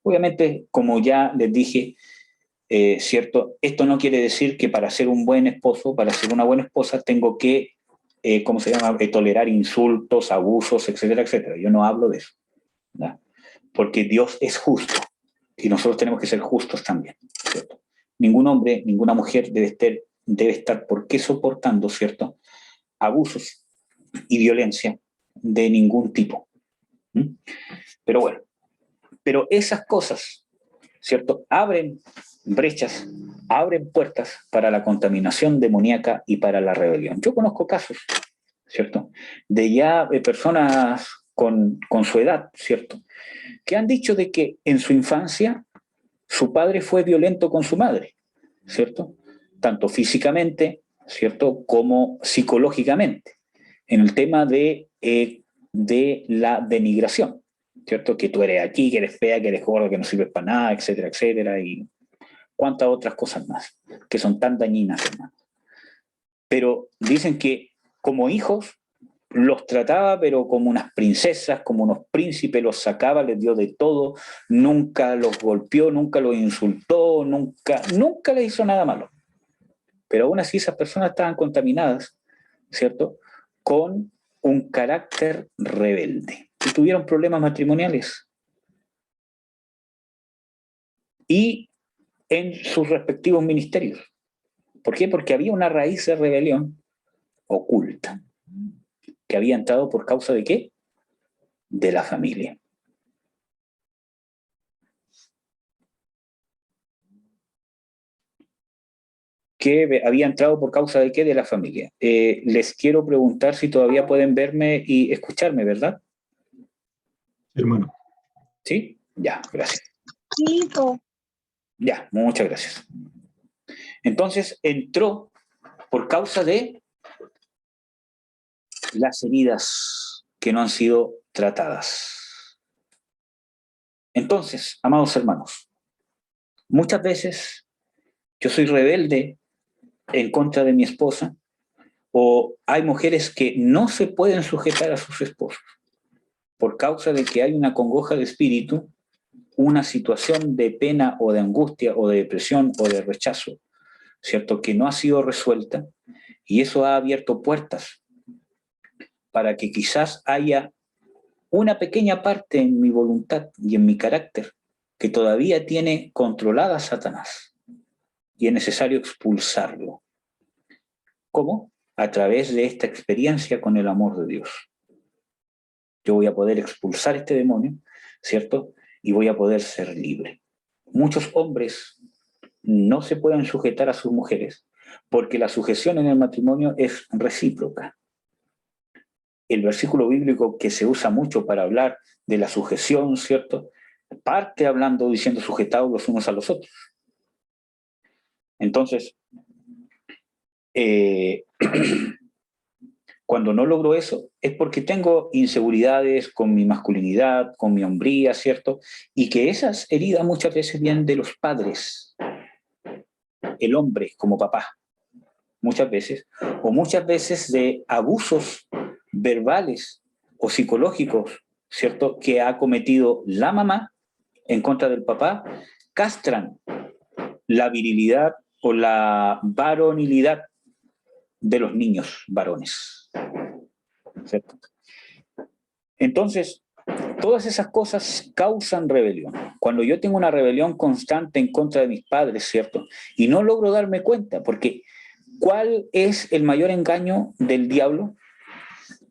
Obviamente, como ya les dije, ¿cierto? Esto no quiere decir que para ser un buen esposo, para ser una buena esposa, tengo que, ¿cómo se llama?, tolerar insultos, abusos, etcétera, etcétera. Yo no hablo de eso, ¿verdad? Porque Dios es justo y nosotros tenemos que ser justos también, ¿cierto? Ningún hombre, ninguna mujer debe estar por qué soportando, ¿cierto?, abusos y violencia de ningún tipo. Pero bueno, pero esas cosas, ¿cierto?, abren brechas, abren puertas para la contaminación demoníaca y para la rebelión. Yo conozco casos, ¿cierto?, de ya personas con su edad, ¿cierto?, que han dicho de que en su infancia su padre fue violento con su madre, ¿cierto?, tanto físicamente, ¿cierto?, como psicológicamente, en el tema de la denigración, ¿cierto?, que tú eres aquí, que eres fea, que eres gordo, que no sirves para nada, etcétera, etcétera, y cuántas otras cosas más, que son tan dañinas, hermano. Pero dicen que como hijos los trataba pero como unas princesas, como unos príncipes, los sacaba, les dio de todo, nunca los golpeó, nunca los insultó, nunca les hizo nada malo. Pero aún así esas personas estaban contaminadas, ¿cierto?, con un carácter rebelde. Y tuvieron problemas matrimoniales. Y en sus respectivos ministerios. ¿Por qué? Porque había una raíz de rebelión oculta, que había entrado por causa de ¿qué? De la familia. Que había entrado por causa de ¿qué? De la familia. Les quiero preguntar si todavía pueden verme y escucharme, ¿verdad? Hermano. ¿Sí? Ya, gracias. Sí, Ya, muchas gracias. Entonces entró por causa de las heridas que no han sido tratadas. Entonces, amados hermanos, muchas veces yo soy rebelde en contra de mi esposa, o hay mujeres que no se pueden sujetar a sus esposos por causa de que hay una congoja de espíritu, una situación de pena o de angustia o de depresión o de rechazo, ¿cierto?, que no ha sido resuelta, y eso ha abierto puertas para que quizás haya una pequeña parte en mi voluntad y en mi carácter que todavía tiene controlada a Satanás, y es necesario expulsarlo. ¿Cómo? A través de esta experiencia con el amor de Dios. Yo voy a poder expulsar este demonio, ¿cierto?, y voy a poder ser libre. Muchos hombres no se pueden sujetar a sus mujeres porque la sujeción en el matrimonio es recíproca. El versículo bíblico que se usa mucho para hablar de la sujeción, ¿cierto?, parte hablando, diciendo sujetados los unos a los otros. Entonces, cuando no logro eso, es porque tengo inseguridades con mi masculinidad, con mi hombría, ¿cierto? Y que esas heridas muchas veces vienen de los padres, el hombre como papá, muchas veces, o muchas veces de abusos verbales o psicológicos, ¿cierto?, que ha cometido la mamá en contra del papá, castran la virilidad o la varonilidad de los niños varones, ¿cierto? Entonces, todas esas cosas causan rebelión. Cuando yo tengo una rebelión constante en contra de mis padres, ¿cierto?, y no logro darme cuenta, porque ¿cuál es el mayor engaño del diablo?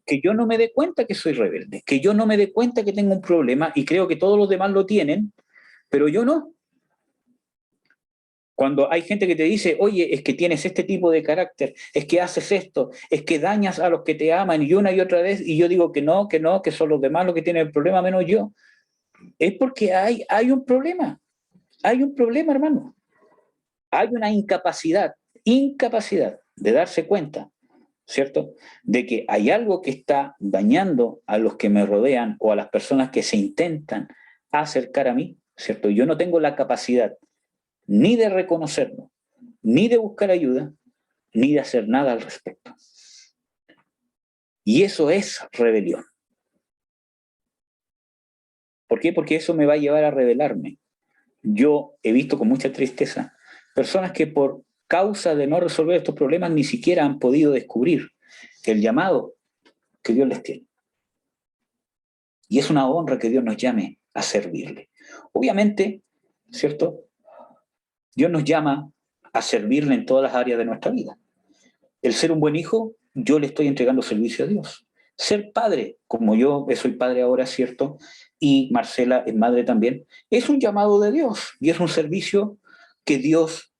Que yo no me dé cuenta que soy rebelde, que yo no me dé cuenta que tengo un problema y creo que todos los demás lo tienen, pero yo no. Cuando hay gente que te dice, oye, es que tienes este tipo de carácter, es que haces esto, es que dañas a los que te aman, y una y otra vez, y yo digo que no, que son los demás los que tienen el problema, menos yo. es porque hay un problema. Hay un problema, hermano. Hay una incapacidad de darse cuenta, ¿cierto? De que hay algo que está dañando a los que me rodean o a las personas que se intentan acercar a mí, ¿cierto? Yo no tengo la capacidad ni de reconocerlo, ni de buscar ayuda, ni de hacer nada al respecto. Y eso es rebelión. ¿Por qué? Porque eso me va a llevar a rebelarme. Yo he visto con mucha tristeza personas que por causa de no resolver estos problemas ni siquiera han podido descubrir el llamado que Dios les tiene. Y es una honra que Dios nos llame a servirle. Obviamente, ¿cierto? Dios nos llama a servirle en todas las áreas de nuestra vida. El ser un buen hijo, yo le estoy entregando servicio a Dios. Ser padre, como yo soy padre ahora, ¿cierto? Y Marcela es madre también, es un llamado de Dios y es un servicio que Dios,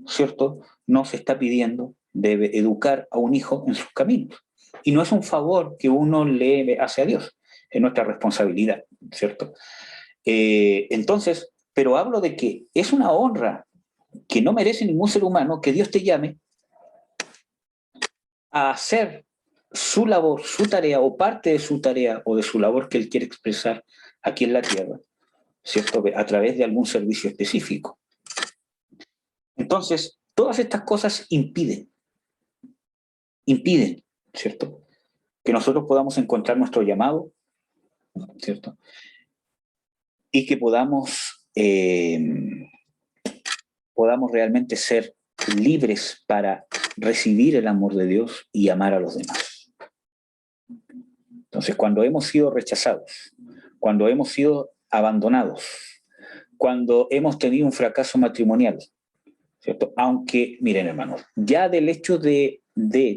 ¿cierto?, nos está pidiendo, debe educar a un hijo en sus caminos. Y no es un favor que uno le hace a Dios, es nuestra responsabilidad, ¿cierto? Entonces, pero hablo de que es una honra que no merece ningún ser humano que Dios te llame a hacer su labor, su tarea o parte de su tarea o de su labor que Él quiere expresar aquí en la tierra, ¿cierto? A través de algún servicio específico. Entonces, todas estas cosas impiden, ¿cierto?, que nosotros podamos encontrar nuestro llamado, ¿cierto? Y que podamos realmente ser libres para recibir el amor de Dios y amar a los demás. Entonces, cuando hemos sido rechazados, cuando hemos sido abandonados, cuando hemos tenido un fracaso matrimonial, ¿cierto? Aunque, miren, hermanos, ya del hecho de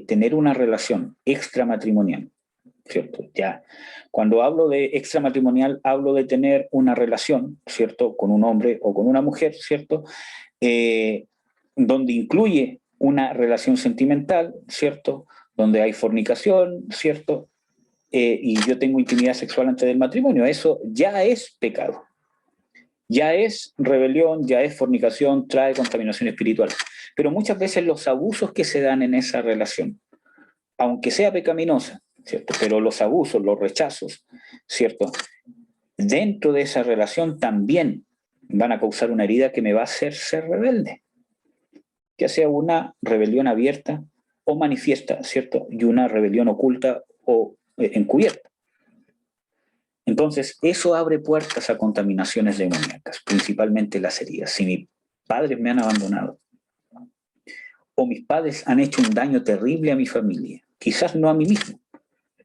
tener una relación extramatrimonial, ¿cierto? Ya, cuando hablo de extramatrimonial, hablo de tener una relación, ¿cierto?, con un hombre o con una mujer, ¿cierto?, donde incluye una relación sentimental, ¿cierto?, donde hay fornicación, ¿cierto?, y yo tengo intimidad sexual antes del matrimonio. Eso ya es pecado. Ya es rebelión, ya es fornicación, trae contaminación espiritual. Pero muchas veces los abusos que se dan en esa relación, aunque sea pecaminosa, ¿cierto?, pero los abusos, los rechazos, ¿cierto?, dentro de esa relación también van a causar una herida que me va a hacer ser rebelde. Ya sea una rebelión abierta o manifiesta, ¿cierto?, y una rebelión oculta o encubierta. Entonces, eso abre puertas a contaminaciones demoníacas, principalmente las heridas. Si mis padres me han abandonado, o mis padres han hecho un daño terrible a mi familia, quizás no a mí mismo,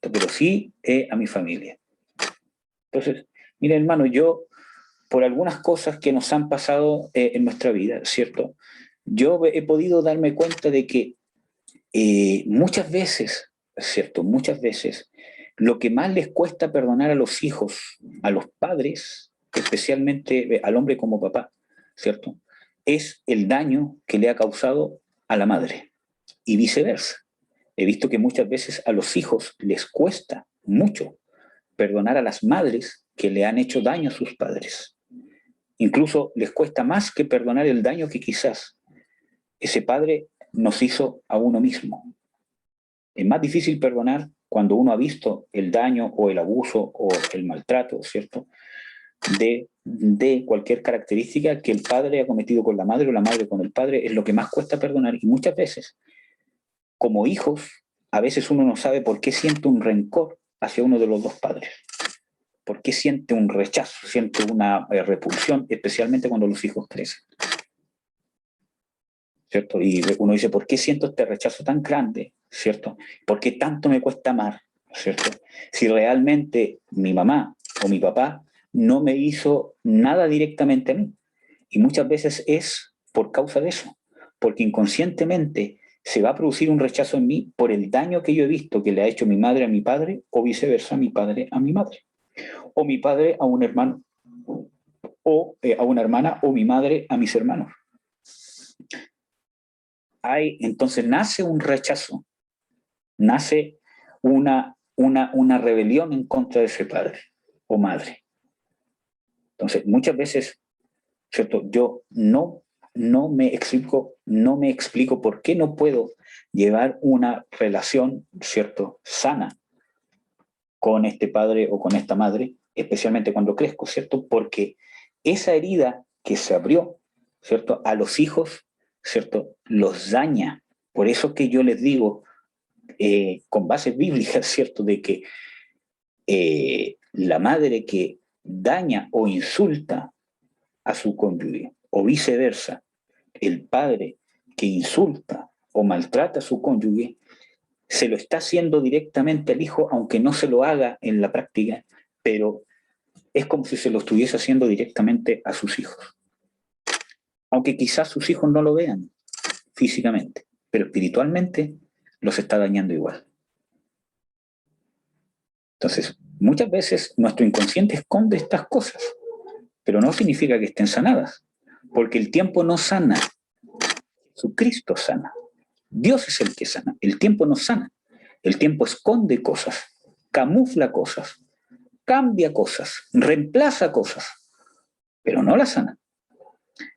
pero sí a mi familia. Entonces, mire, hermano, yo, por algunas cosas que nos han pasado en nuestra vida, ¿cierto?, yo he podido darme cuenta de que muchas veces, ¿cierto?, muchas veces, lo que más les cuesta perdonar a los hijos, a los padres, especialmente al hombre como papá, ¿cierto?, es el daño que le ha causado a la madre y viceversa. He visto que muchas veces a los hijos les cuesta mucho perdonar a las madres que le han hecho daño a sus padres. Incluso les cuesta más que perdonar el daño que quizás ese padre nos hizo a uno mismo. Es más difícil perdonar cuando uno ha visto el daño o el abuso o el maltrato, ¿cierto?, de cualquier característica que el padre ha cometido con la madre o la madre con el padre. Es lo que más cuesta perdonar. Y muchas veces, como hijos, a veces uno no sabe por qué siente un rencor hacia uno de los dos padres. ¿Por qué siente un rechazo, siente una repulsión, especialmente cuando los hijos crecen? ¿Cierto? Y uno dice, ¿por qué siento este rechazo tan grande? ¿Cierto? ¿Por qué tanto me cuesta amar? ¿Cierto? Si realmente mi mamá o mi papá no me hizo nada directamente a mí. Y muchas veces es por causa de eso, porque inconscientemente se va a producir un rechazo en mí por el daño que yo he visto que le ha hecho mi madre a mi padre, o viceversa, mi padre a mi madre, o mi padre a un hermano, o a una hermana, o mi madre a mis hermanos. Entonces nace un rechazo, nace una rebelión en contra de ese padre o madre. Entonces, muchas veces, ¿cierto? Yo no me explico por qué no puedo llevar una relación, ¿cierto?, sana con este padre o con esta madre, especialmente cuando crezco, ¿cierto? Porque esa herida que se abrió, ¿cierto?, a los hijos, ¿cierto?, los daña. Por eso que yo les digo, con bases bíblicas, ¿cierto?, de que la madre que daña o insulta a su cónyuge, o viceversa, el padre que insulta o maltrata a su cónyuge, se lo está haciendo directamente al hijo, aunque no se lo haga en la práctica, pero es como si se lo estuviese haciendo directamente a sus hijos. Aunque quizás sus hijos no lo vean físicamente, pero espiritualmente los está dañando igual. Entonces, muchas veces nuestro inconsciente esconde estas cosas, pero no significa que estén sanadas, porque el tiempo no sana, Jesucristo sana. Dios es el que sana, el tiempo no sana. El tiempo esconde cosas, camufla cosas, cambia cosas, reemplaza cosas, pero no las sana.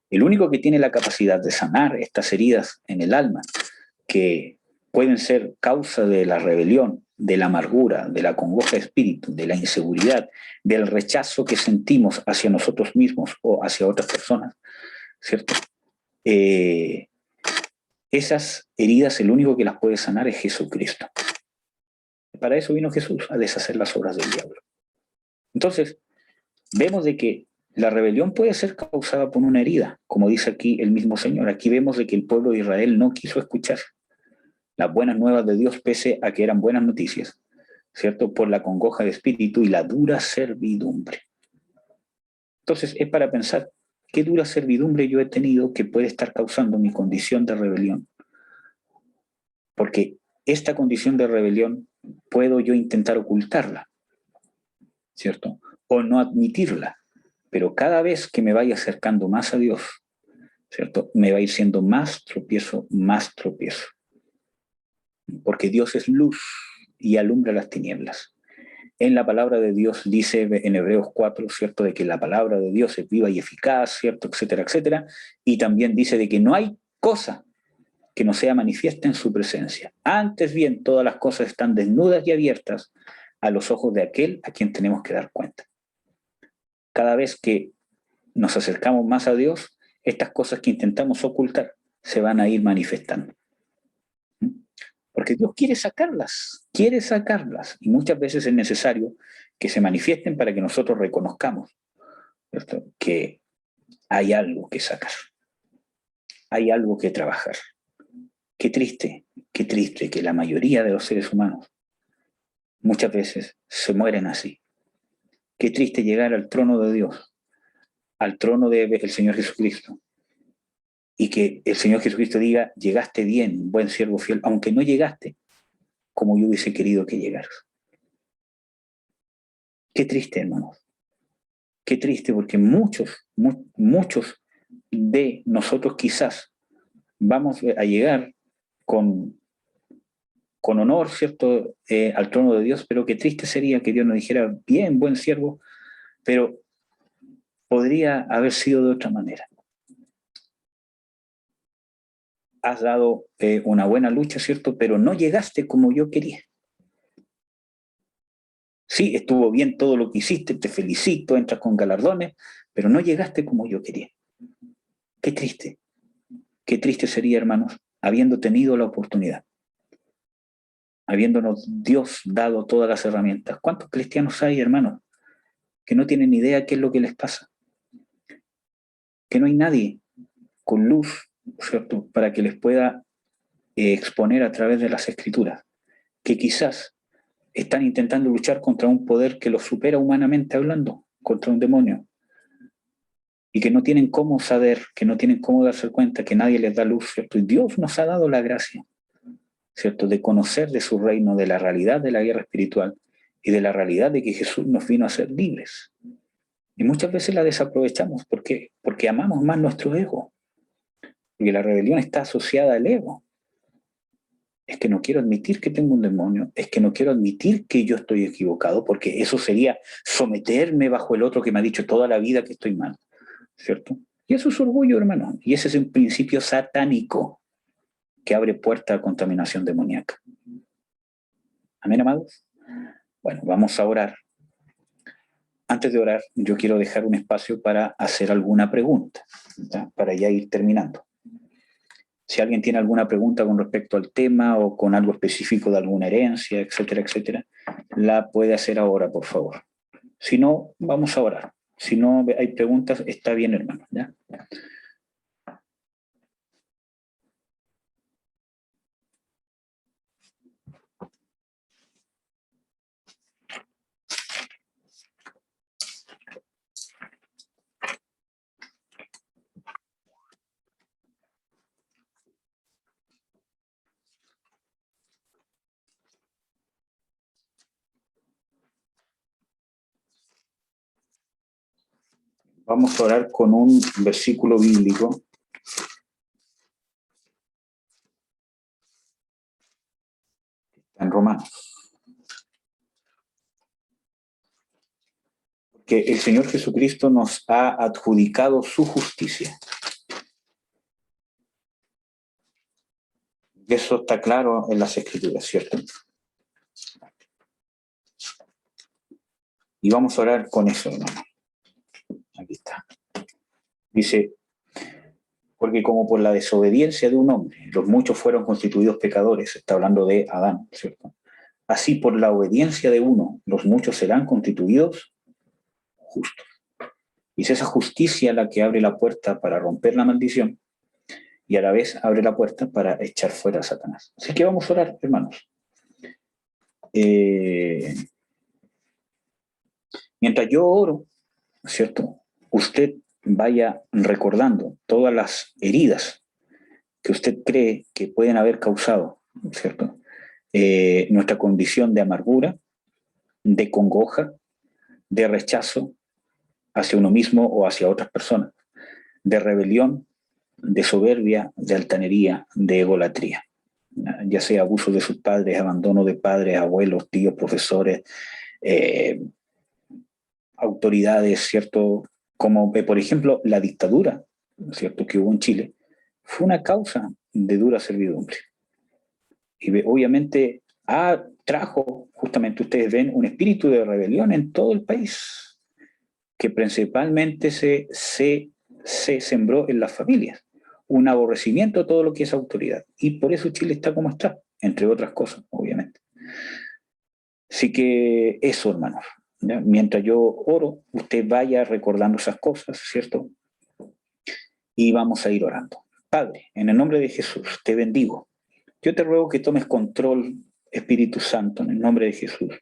El único que tiene la capacidad de sanar estas heridas en el alma, que pueden ser causa de la rebelión, de la amargura, de la congoja de espíritu, de la inseguridad, del rechazo que sentimos hacia nosotros mismos o hacia otras personas, ¿cierto? Esas heridas, el único que las puede sanar es Jesucristo. Para eso vino Jesús, a deshacer las obras del diablo. Entonces, vemos de que la rebelión puede ser causada por una herida, como dice aquí el mismo Señor. Aquí vemos de que el pueblo de Israel no quiso escuchar las buenas nuevas de Dios, pese a que eran buenas noticias, ¿cierto? Por la congoja de espíritu y la dura servidumbre. Entonces, es para pensar, ¿qué dura servidumbre yo he tenido que puede estar causando mi condición de rebelión? Porque esta condición de rebelión puedo yo intentar ocultarla, ¿cierto? O no admitirla, pero cada vez que me vaya acercando más a Dios, ¿cierto?, me va a ir siendo más tropiezo, porque Dios es luz y alumbra las tinieblas. En la palabra de Dios dice en Hebreos 4, ¿cierto?, de que la palabra de Dios es viva y eficaz, ¿cierto?, etcétera, etcétera, y también dice de que no hay cosa que no sea manifiesta en su presencia. Antes bien, todas las cosas están desnudas y abiertas a los ojos de aquel a quien tenemos que dar cuenta. Cada vez que nos acercamos más a Dios, estas cosas que intentamos ocultar se van a ir manifestando. Porque Dios quiere sacarlas, y muchas veces es necesario que se manifiesten para que nosotros reconozcamos, ¿cierto?, que hay algo que sacar, hay algo que trabajar. Qué triste que la mayoría de los seres humanos muchas veces se mueren así. Qué triste llegar al trono de Dios, al trono del Señor Jesucristo, y que el Señor Jesucristo diga, llegaste bien, buen siervo fiel, aunque no llegaste como yo hubiese querido que llegaras. Qué triste, hermanos. Qué triste, porque muchos de nosotros quizás vamos a llegar con honor, ¿cierto?, al trono de Dios, pero qué triste sería que Dios nos dijera, bien, buen siervo, pero podría haber sido de otra manera. Has dado una buena lucha, ¿cierto?, pero no llegaste como yo quería. Sí, estuvo bien todo lo que hiciste, te felicito, entras con galardones, pero no llegaste como yo quería. Qué triste sería, hermanos, habiendo tenido la oportunidad, habiéndonos Dios dado todas las herramientas. ¿Cuántos cristianos hay, hermanos, que no tienen idea qué es lo que les pasa? Que no hay nadie con luz, ¿cierto?, para que les pueda exponer a través de las Escrituras, que quizás están intentando luchar contra un poder que los supera humanamente hablando, contra un demonio, y que no tienen cómo saber, que no tienen cómo darse cuenta que nadie les da luz, ¿cierto? Y Dios nos ha dado la gracia, ¿cierto?, de conocer de su reino, de la realidad de la guerra espiritual y de la realidad de que Jesús nos vino a ser libres. Y muchas veces la desaprovechamos porque amamos más nuestro ego, porque la rebelión está asociada al ego. es que no quiero admitir que tengo un demonio, es que no quiero admitir que yo estoy equivocado, porque eso sería someterme bajo el otro que me ha dicho toda la vida que estoy mal, ¿cierto? Y eso es orgullo, hermano, y ese es un principio satánico que abre puerta a contaminación demoníaca. ¿Amén, amados? Bueno, vamos a orar. Antes de orar, yo quiero dejar un espacio para hacer alguna pregunta, ¿ya? Para ya ir terminando. Si alguien tiene alguna pregunta con respecto al tema o con algo específico de alguna herencia, etcétera, etcétera, la puede hacer ahora, por favor. Si no, vamos a orar. Si no hay preguntas, está bien, hermano, ¿ya? Vamos a orar con un versículo bíblico. En Romanos. Que el Señor Jesucristo nos ha adjudicado su justicia. Y eso está claro en las Escrituras, ¿cierto? Y vamos a orar con eso, hermano. Aquí está. Dice, porque como por la desobediencia de un hombre, los muchos fueron constituidos pecadores, está hablando de Adán, ¿cierto? Así por la obediencia de uno, los muchos serán constituidos justos. Y es esa justicia la que abre la puerta para romper la maldición y a la vez abre la puerta para echar fuera a Satanás. Así que vamos a orar, hermanos. Mientras yo oro, ¿cierto? Usted vaya recordando todas las heridas que usted cree que pueden haber causado, ¿cierto? Nuestra condición de amargura, de congoja, de rechazo hacia uno mismo o hacia otras personas, de rebelión, de soberbia, de altanería, de egolatría, ya sea abuso de sus padres, abandono de padres, abuelos, tíos, profesores, autoridades, ¿cierto? Como, por ejemplo, la dictadura, ¿cierto?, que hubo en Chile, fue una causa de dura servidumbre. Y obviamente trajo, justamente ustedes ven, un espíritu de rebelión en todo el país, que principalmente se sembró en las familias, un aborrecimiento a todo lo que es autoridad. Y por eso Chile está como está, entre otras cosas, obviamente. Así que eso, hermanos. ¿Ya? Mientras yo oro, usted vaya recordando esas cosas, ¿cierto? Y vamos a ir orando. Padre, en el nombre de Jesús, te bendigo. Yo te ruego que tomes control, Espíritu Santo, en el nombre de Jesús.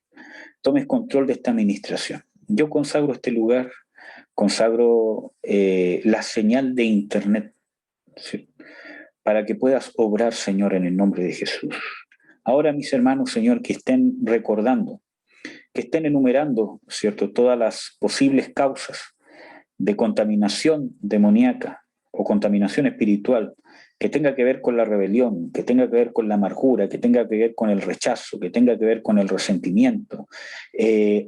Tomes control de esta administración. Yo consagro este lugar, consagro la señal de internet, ¿sí?, para que puedas obrar, Señor, en el nombre de Jesús. Ahora, mis hermanos, Señor, que estén recordando, que estén enumerando, ¿cierto?, todas las posibles causas de contaminación demoníaca o contaminación espiritual que tenga que ver con la rebelión, que tenga que ver con la amargura, que tenga que ver con el rechazo, que tenga que ver con el resentimiento,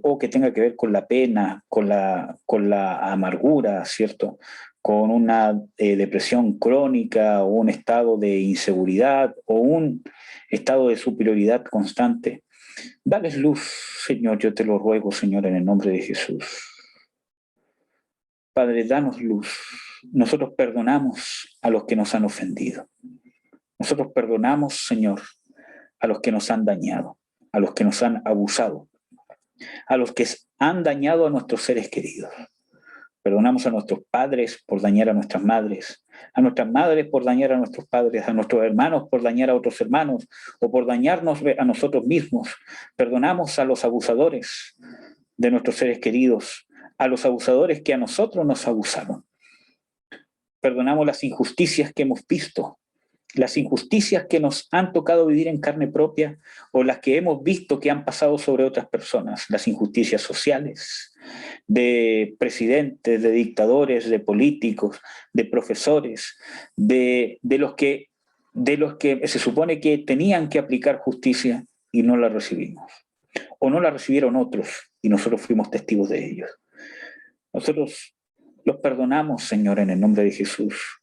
o que tenga que ver con la pena, con la amargura, ¿cierto?, con una depresión crónica o un estado de inseguridad o un estado de superioridad constante. Dales luz, Señor, yo te lo ruego, Señor, en el nombre de Jesús. Padre, danos luz. Nosotros perdonamos a los que nos han ofendido. Nosotros perdonamos, Señor, a los que nos han dañado, a los que nos han abusado, a los que han dañado a nuestros seres queridos. Perdonamos a nuestros padres por dañar a nuestras madres por dañar a nuestros padres, a nuestros hermanos por dañar a otros hermanos o por dañarnos a nosotros mismos. Perdonamos a los abusadores de nuestros seres queridos, a los abusadores que a nosotros nos abusaron. Perdonamos las injusticias que hemos visto, las injusticias que nos han tocado vivir en carne propia o las que hemos visto que han pasado sobre otras personas, las injusticias sociales de presidentes, de dictadores, de políticos, de profesores, de los que de los que se supone que tenían que aplicar justicia y no la recibimos. O no la recibieron otros y nosotros fuimos testigos de ellos. Nosotros los perdonamos, Señor, en el nombre de Jesús.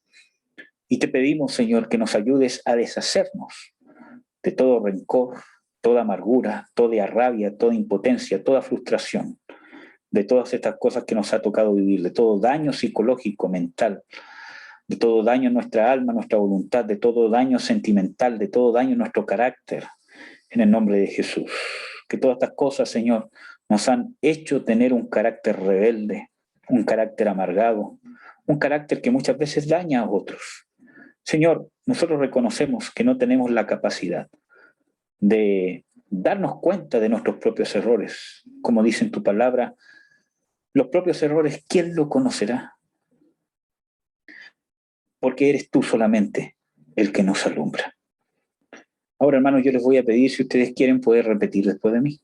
Y te pedimos, Señor, que nos ayudes a deshacernos de todo rencor, toda amargura, toda rabia, toda impotencia, toda frustración, de todas estas cosas que nos ha tocado vivir, de todo daño psicológico, mental, de todo daño en nuestra alma, nuestra voluntad, de todo daño sentimental, de todo daño en nuestro carácter, en el nombre de Jesús. Que todas estas cosas, Señor, nos han hecho tener un carácter rebelde, un carácter amargado, un carácter que muchas veces daña a otros. Señor, nosotros reconocemos que no tenemos la capacidad de darnos cuenta de nuestros propios errores. Como dice en tu palabra, los propios errores, ¿quién lo conocerá? Porque eres tú solamente el que nos alumbra. Ahora, hermanos, yo les voy a pedir, si ustedes quieren, poder repetir después de mí.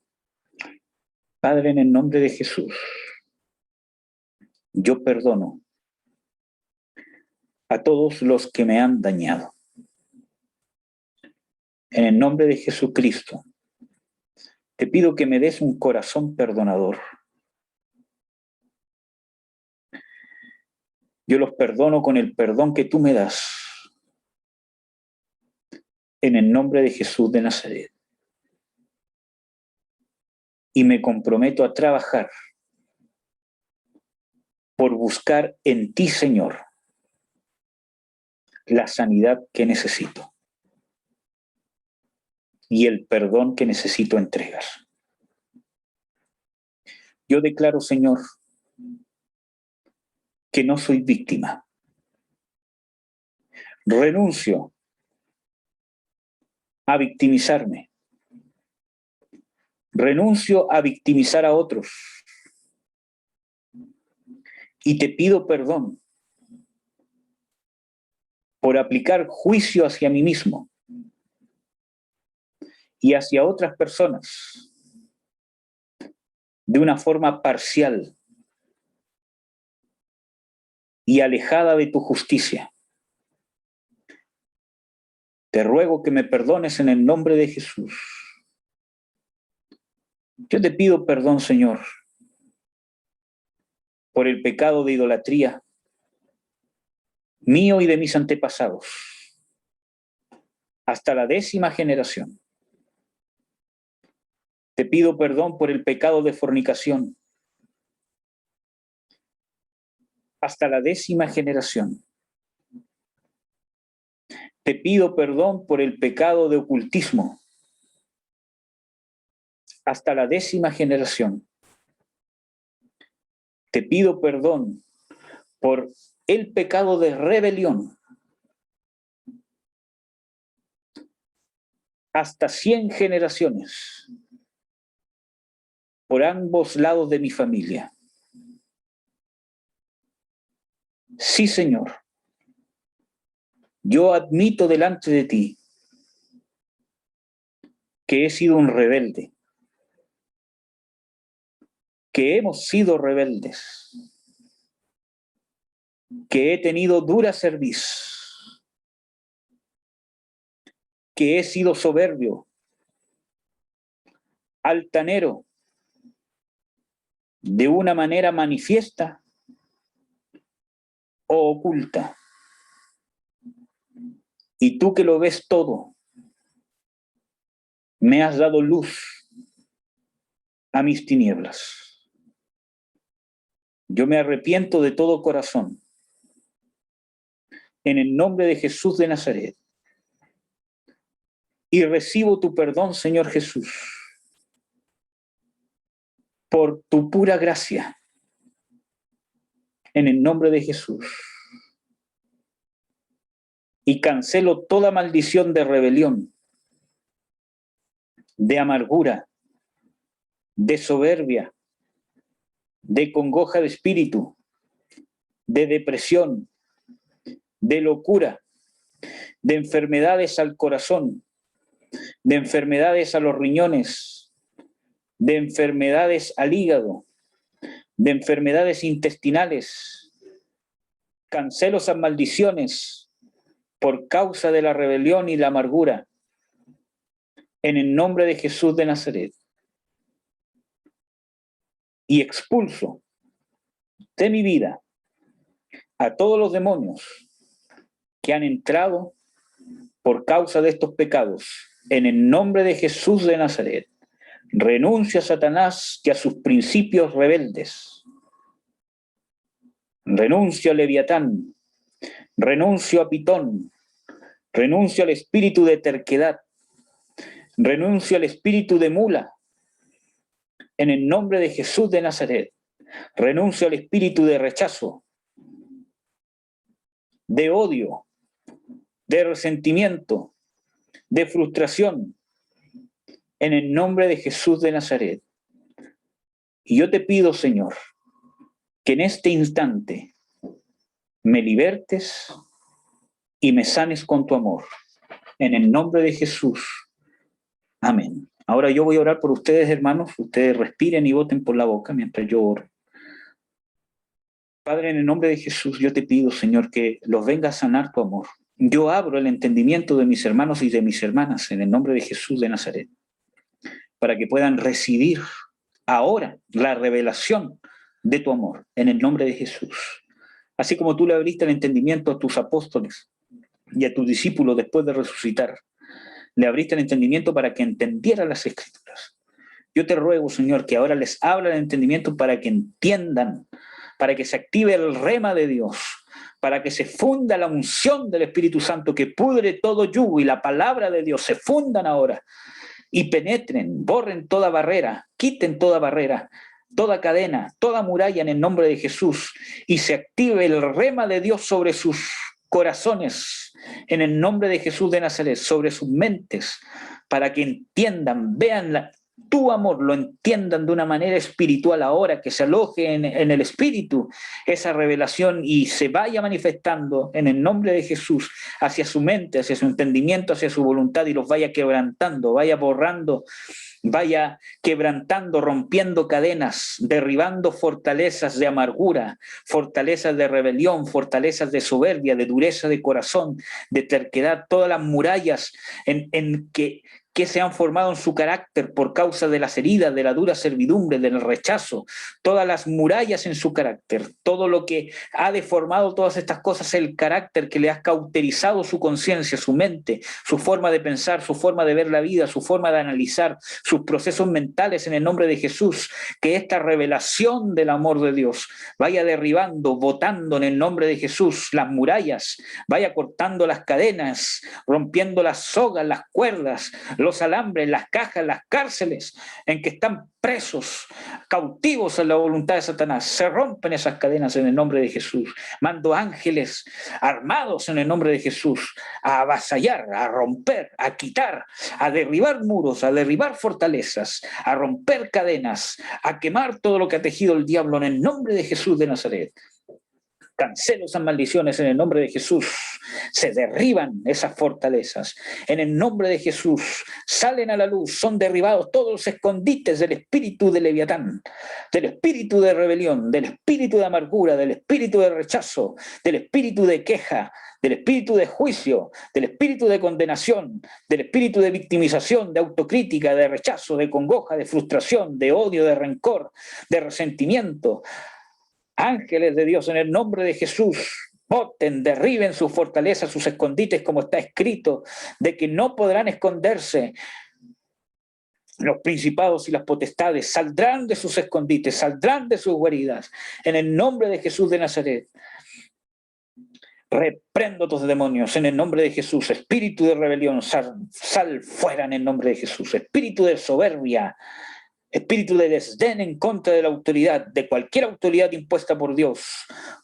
Padre, en el nombre de Jesús, yo perdono a todos los que me han dañado. En el nombre de Jesucristo, te pido que me des un corazón perdonador. Yo los perdono con el perdón que tú me das. En el nombre de Jesús de Nazaret. Y me comprometo a trabajar por buscar en ti, Señor, la sanidad que necesito y el perdón que necesito entregar. Yo declaro, Señor, que no soy víctima. Renuncio a victimizarme. Renuncio a victimizar a otros. Y te pido perdón por aplicar juicio hacia mí mismo y hacia otras personas de una forma parcial y alejada de tu justicia. Te ruego que me perdones en el nombre de Jesús. Yo te pido perdón, Señor, por el pecado de idolatría mío y de mis antepasados, hasta la 10ª generación. Te pido perdón por el pecado de fornicación, hasta la 10ª generación. Te pido perdón por el pecado de ocultismo, hasta la 10ª generación. Te pido perdón por el pecado de rebelión, hasta 100 generaciones, por ambos lados de mi familia. Sí, Señor, yo admito delante de ti que he sido un rebelde, que hemos sido rebeldes, que he tenido dura cerviz, que he sido soberbio, altanero, de una manera manifiesta o oculta. Y tú que lo ves todo, me has dado luz a mis tinieblas. Yo me arrepiento de todo corazón. En el nombre de Jesús de Nazaret. Y recibo tu perdón, Señor Jesús, por tu pura gracia. En el nombre de Jesús. Y cancelo toda maldición de rebelión, de amargura, de soberbia, de congoja de espíritu, de depresión, de locura, de enfermedades al corazón, de enfermedades a los riñones, de enfermedades al hígado, de enfermedades intestinales. Cancelo esas maldiciones, por causa de la rebelión y la amargura, en el nombre de Jesús de Nazaret. Y expulso de mi vida a todos los demonios que han entrado por causa de estos pecados, en el nombre de Jesús de Nazaret. Renuncio a Satanás y a sus principios rebeldes. Renuncio a Leviatán, renuncio a Pitón, renuncio al espíritu de terquedad, renuncio al espíritu de mula, en el nombre de Jesús de Nazaret. Renuncio al espíritu de rechazo, de odio, de resentimiento, de frustración, en el nombre de Jesús de Nazaret. Y yo te pido, Señor, que en este instante me libertes y me sanes con tu amor. En el nombre de Jesús. Amén. Ahora yo voy a orar por ustedes, hermanos. Ustedes respiren y voten por la boca mientras yo oro. Padre, en el nombre de Jesús, yo te pido, Señor, que los venga a sanar tu amor. Yo abro el entendimiento de mis hermanos y de mis hermanas en el nombre de Jesús de Nazaret, para que puedan recibir ahora la revelación de tu amor en el nombre de Jesús. Así como tú le abriste el entendimiento a tus apóstoles y a tus discípulos después de resucitar, le abriste el entendimiento para que entendieran las Escrituras. Yo te ruego, Señor, que ahora les abra el entendimiento para que entiendan, para que se active el rema de Dios, para que se funda la unción del Espíritu Santo que pudre todo yugo y la palabra de Dios se fundan ahora y penetren, borren toda barrera, quiten toda barrera, toda cadena, toda muralla en el nombre de Jesús y se active el rema de Dios sobre sus corazones en el nombre de Jesús de Nazaret, sobre sus mentes, para que entiendan, vean tu amor, lo entiendan de una manera espiritual ahora, que se aloje en el espíritu esa revelación y se vaya manifestando en el nombre de Jesús hacia su mente, hacia su entendimiento, hacia su voluntad y los vaya quebrantando, vaya borrando, vaya quebrantando, rompiendo cadenas, derribando fortalezas de amargura, fortalezas de rebelión, fortalezas de soberbia, de dureza de corazón, de terquedad, todas las murallas en que se han formado en su carácter por causa de las heridas, de la dura servidumbre, del rechazo, todas las murallas en su carácter, todo lo que ha deformado todas estas cosas, el carácter que le ha cauterizado su conciencia, su mente, su forma de pensar, su forma de ver la vida, su forma de analizar, sus procesos mentales en el nombre de Jesús, que esta revelación del amor de Dios vaya derribando, botando en el nombre de Jesús las murallas, vaya cortando las cadenas, rompiendo las sogas, las cuerdas, los alambres, las cajas, las cárceles en que están presos, cautivos en la voluntad de Satanás. Se rompen esas cadenas en el nombre de Jesús. Mando ángeles armados en el nombre de Jesús a avasallar, a romper, a quitar, a derribar muros, a derribar fortalezas, a romper cadenas, a quemar todo lo que ha tejido el diablo en el nombre de Jesús de Nazaret. Cancelo esas maldiciones en el nombre de Jesús. Se derriban esas fortalezas. En el nombre de Jesús salen a la luz, son derribados todos los escondites del espíritu de Leviatán, del espíritu de rebelión, del espíritu de amargura, del espíritu de rechazo, del espíritu de queja, del espíritu de juicio, del espíritu de condenación, del espíritu de victimización, de autocrítica, de rechazo, de congoja, de frustración, de odio, de rencor, de resentimiento. Ángeles de Dios, en el nombre de Jesús, boten, derriben sus fortalezas, sus escondites, como está escrito, de que no podrán esconderse. Los principados y las potestades saldrán de sus escondites, saldrán de sus guaridas, en el nombre de Jesús de Nazaret. Reprendo tus demonios en el nombre de Jesús. Espíritu de rebelión, sal fuera en el nombre de Jesús. Espíritu de soberbia, espíritu de desdén en contra de la autoridad, de cualquier autoridad impuesta por Dios,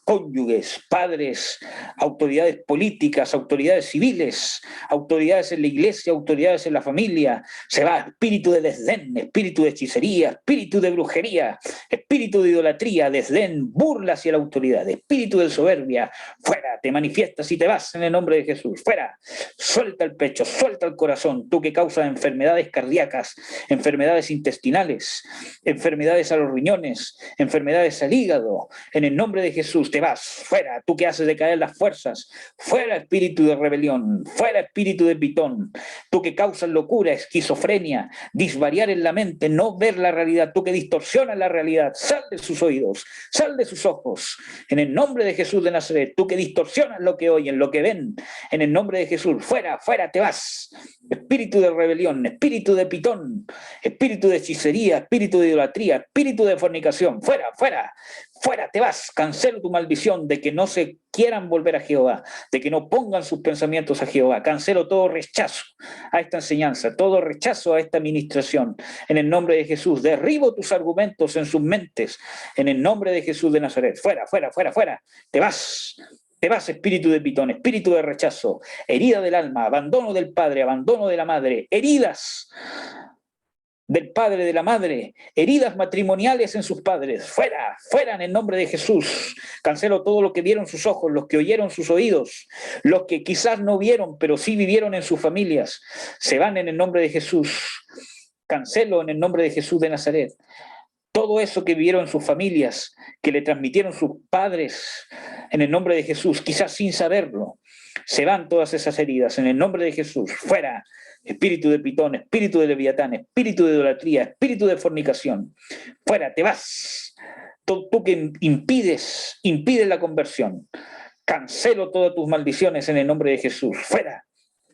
cónyuges, padres, autoridades políticas, autoridades civiles, autoridades en la iglesia, autoridades en la familia. Se va espíritu de desdén, espíritu de hechicería, espíritu de brujería, espíritu de idolatría, desdén, burla hacia la autoridad, espíritu de soberbia. Fuera, te manifiestas y te vas en el nombre de Jesús. Fuera, suelta el pecho, suelta el corazón, tú que causas enfermedades cardíacas, enfermedades intestinales, matrimonales, enfermedades a los riñones, enfermedades al hígado. En el nombre de Jesús, te vas, fuera, tú que haces decaer las fuerzas, fuera espíritu de rebelión, fuera espíritu de pitón, tú que causas locura, esquizofrenia, disvariar en la mente, no ver la realidad, tú que distorsionas la realidad, sal de sus oídos, sal de sus ojos, en el nombre de Jesús de Nazaret, tú que distorsionas lo que oyen, lo que ven, en el nombre de Jesús, fuera, fuera, te vas, espíritu de rebelión, espíritu de pitón, espíritu de hechicería, espíritu de idolatría, espíritu de fornicación, fuera, fuera, fuera, te vas, cancelo tu maldición de que no se quieran volver a Jehová, de que no pongan sus pensamientos a Jehová, cancelo todo rechazo a esta enseñanza, todo rechazo a esta administración, en el nombre de Jesús, derribo tus argumentos en sus mentes, en el nombre de Jesús de Nazaret, fuera, fuera, fuera, fuera, te vas, espíritu de pitón, espíritu de rechazo, herida del alma, abandono del padre, abandono de la madre, heridas del padre, de la madre, heridas matrimoniales en sus padres, fuera, fuera en el nombre de Jesús. Cancelo todo lo que vieron sus ojos, los que oyeron sus oídos, los que quizás no vieron, pero sí vivieron en sus familias, se van en el nombre de Jesús. Cancelo en el nombre de Jesús de Nazaret todo eso que vivieron en sus familias, que le transmitieron sus padres, en el nombre de Jesús, quizás sin saberlo. Se van todas esas heridas en el nombre de Jesús, fuera. Espíritu de pitón, espíritu de leviatán, espíritu de idolatría, espíritu de fornicación, fuera, te vas. Tú que impides la conversión, cancelo todas tus maldiciones en el nombre de Jesús, fuera,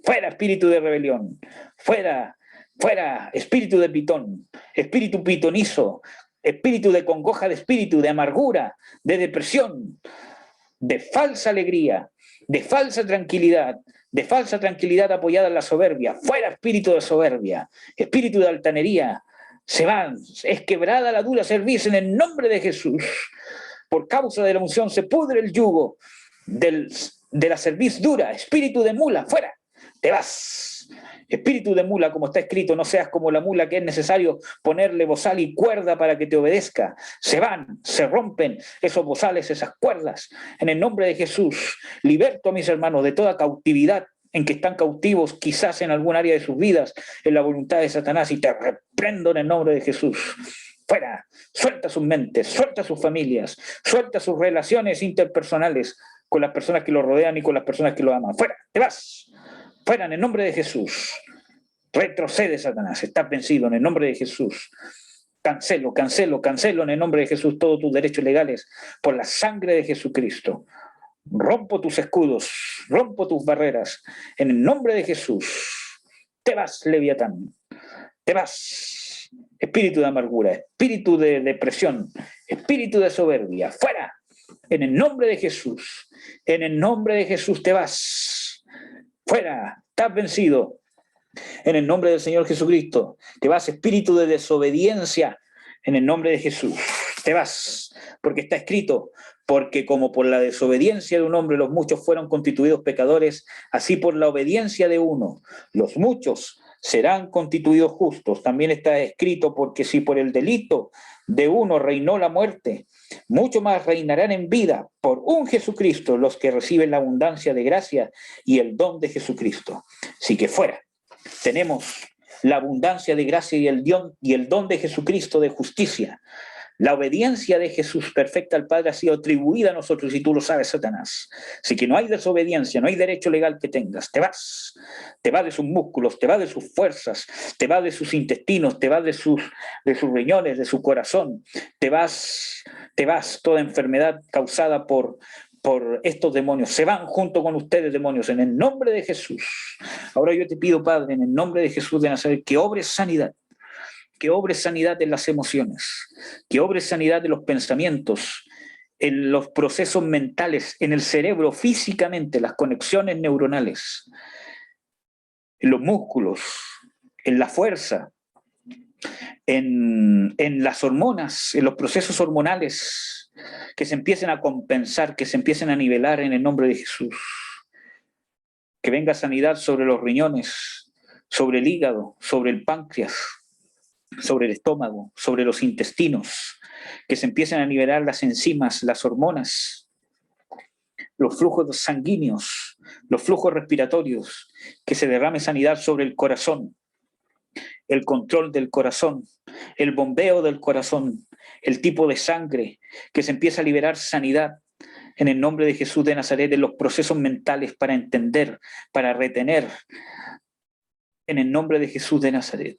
fuera espíritu de rebelión, fuera, fuera espíritu de pitón, espíritu pitonizo, espíritu de congoja de espíritu, de amargura, de depresión, de falsa alegría, de falsa tranquilidad apoyada en la soberbia, fuera espíritu de soberbia, espíritu de altanería, se van, es quebrada la dura cerviz en el nombre de Jesús, por causa de la unción se pudre el yugo de la cerviz dura, espíritu de mula, fuera, te vas. Espíritu de mula, como está escrito, no seas como la mula que es necesario ponerle bozal y cuerda para que te obedezca. Se van, se rompen esos bozales, esas cuerdas. En el nombre de Jesús, liberto a mis hermanos de toda cautividad en que están cautivos, quizás en algún área de sus vidas, en la voluntad de Satanás, y te reprendo en el nombre de Jesús. Fuera, suelta sus mentes, suelta sus familias, suelta sus relaciones interpersonales con las personas que lo rodean y con las personas que lo aman. Fuera, te vas. Fuera en el nombre de Jesús. Retrocede, Satanás, estás vencido en el nombre de Jesús. Cancelo en el nombre de Jesús todos tus derechos legales por la sangre de Jesucristo. Rompo tus escudos, rompo tus barreras en el nombre de Jesús. Te vas, Leviatán, te vas. Espíritu de amargura, espíritu de depresión, espíritu de soberbia, fuera. En el nombre de Jesús, en el nombre de Jesús te vas. Fuera, estás vencido. En el nombre del Señor Jesucristo, te vas, espíritu de desobediencia, en el nombre de Jesús, te vas, porque está escrito, porque como por la desobediencia de un hombre los muchos fueron constituidos pecadores, así por la obediencia de uno, los muchos serán constituidos justos. También está escrito, porque si por el delito de uno reinó la muerte, mucho más reinarán en vida por un Jesucristo los que reciben la abundancia de gracia y el don de Jesucristo. Así que fuera, tenemos la abundancia de gracia y el don de Jesucristo de justicia. La obediencia de Jesús perfecta al Padre ha sido atribuida a nosotros, y tú lo sabes, Satanás. Así que no hay desobediencia, no hay derecho legal que tengas. Te vas de sus músculos, te vas de sus fuerzas, te vas de sus intestinos, te vas de sus riñones, de su corazón. Te vas toda enfermedad causada por estos demonios. Se van junto con ustedes, demonios, en el nombre de Jesús. Ahora yo te pido, Padre, en el nombre de Jesús de Nazaret, que obres sanidad en las emociones, que obres sanidad en los pensamientos, en los procesos mentales, en el cerebro, físicamente, las conexiones neuronales, en los músculos, en la fuerza, en las hormonas, en los procesos hormonales, que se empiecen a compensar, que se empiecen a nivelar en el nombre de Jesús. Que venga sanidad sobre los riñones, sobre el hígado, sobre el páncreas, sobre el estómago, sobre los intestinos, que se empiecen a nivelar las enzimas, las hormonas, los flujos sanguíneos, los flujos respiratorios, que se derrame sanidad sobre el corazón, el control del corazón, el bombeo del corazón, el tipo de sangre, que se empieza a liberar sanidad en el nombre de Jesús de Nazaret, en los procesos mentales para entender, para retener, en el nombre de Jesús de Nazaret.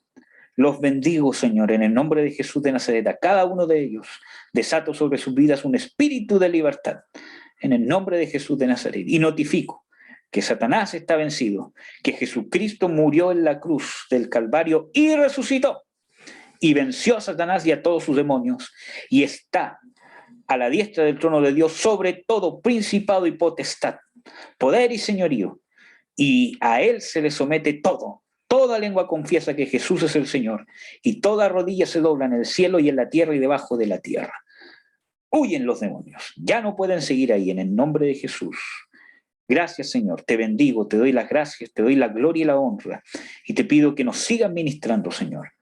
Los bendigo, Señor, en el nombre de Jesús de Nazaret. A cada uno de ellos desato sobre sus vidas un espíritu de libertad, en el nombre de Jesús de Nazaret. Y notifico que Satanás está vencido, que Jesucristo murió en la cruz del Calvario y resucitó, y venció a Satanás y a todos sus demonios, y está a la diestra del trono de Dios sobre todo principado y potestad, poder y señorío, y a él se le somete todo. Toda lengua confiesa que Jesús es el Señor, y toda rodilla se dobla en el cielo y en la tierra y debajo de la tierra. Huyen los demonios, ya no pueden seguir ahí, en el nombre de Jesús. Gracias, Señor, te bendigo, te doy las gracias, te doy la gloria y la honra, y te pido que nos sigas ministrando, Señor,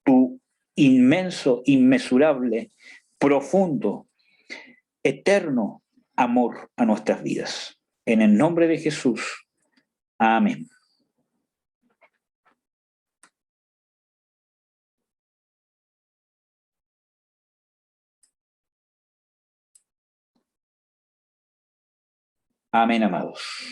tu inmenso, inmesurable, profundo, eterno amor a nuestras vidas. En el nombre de Jesús. Amén. Amén, amados.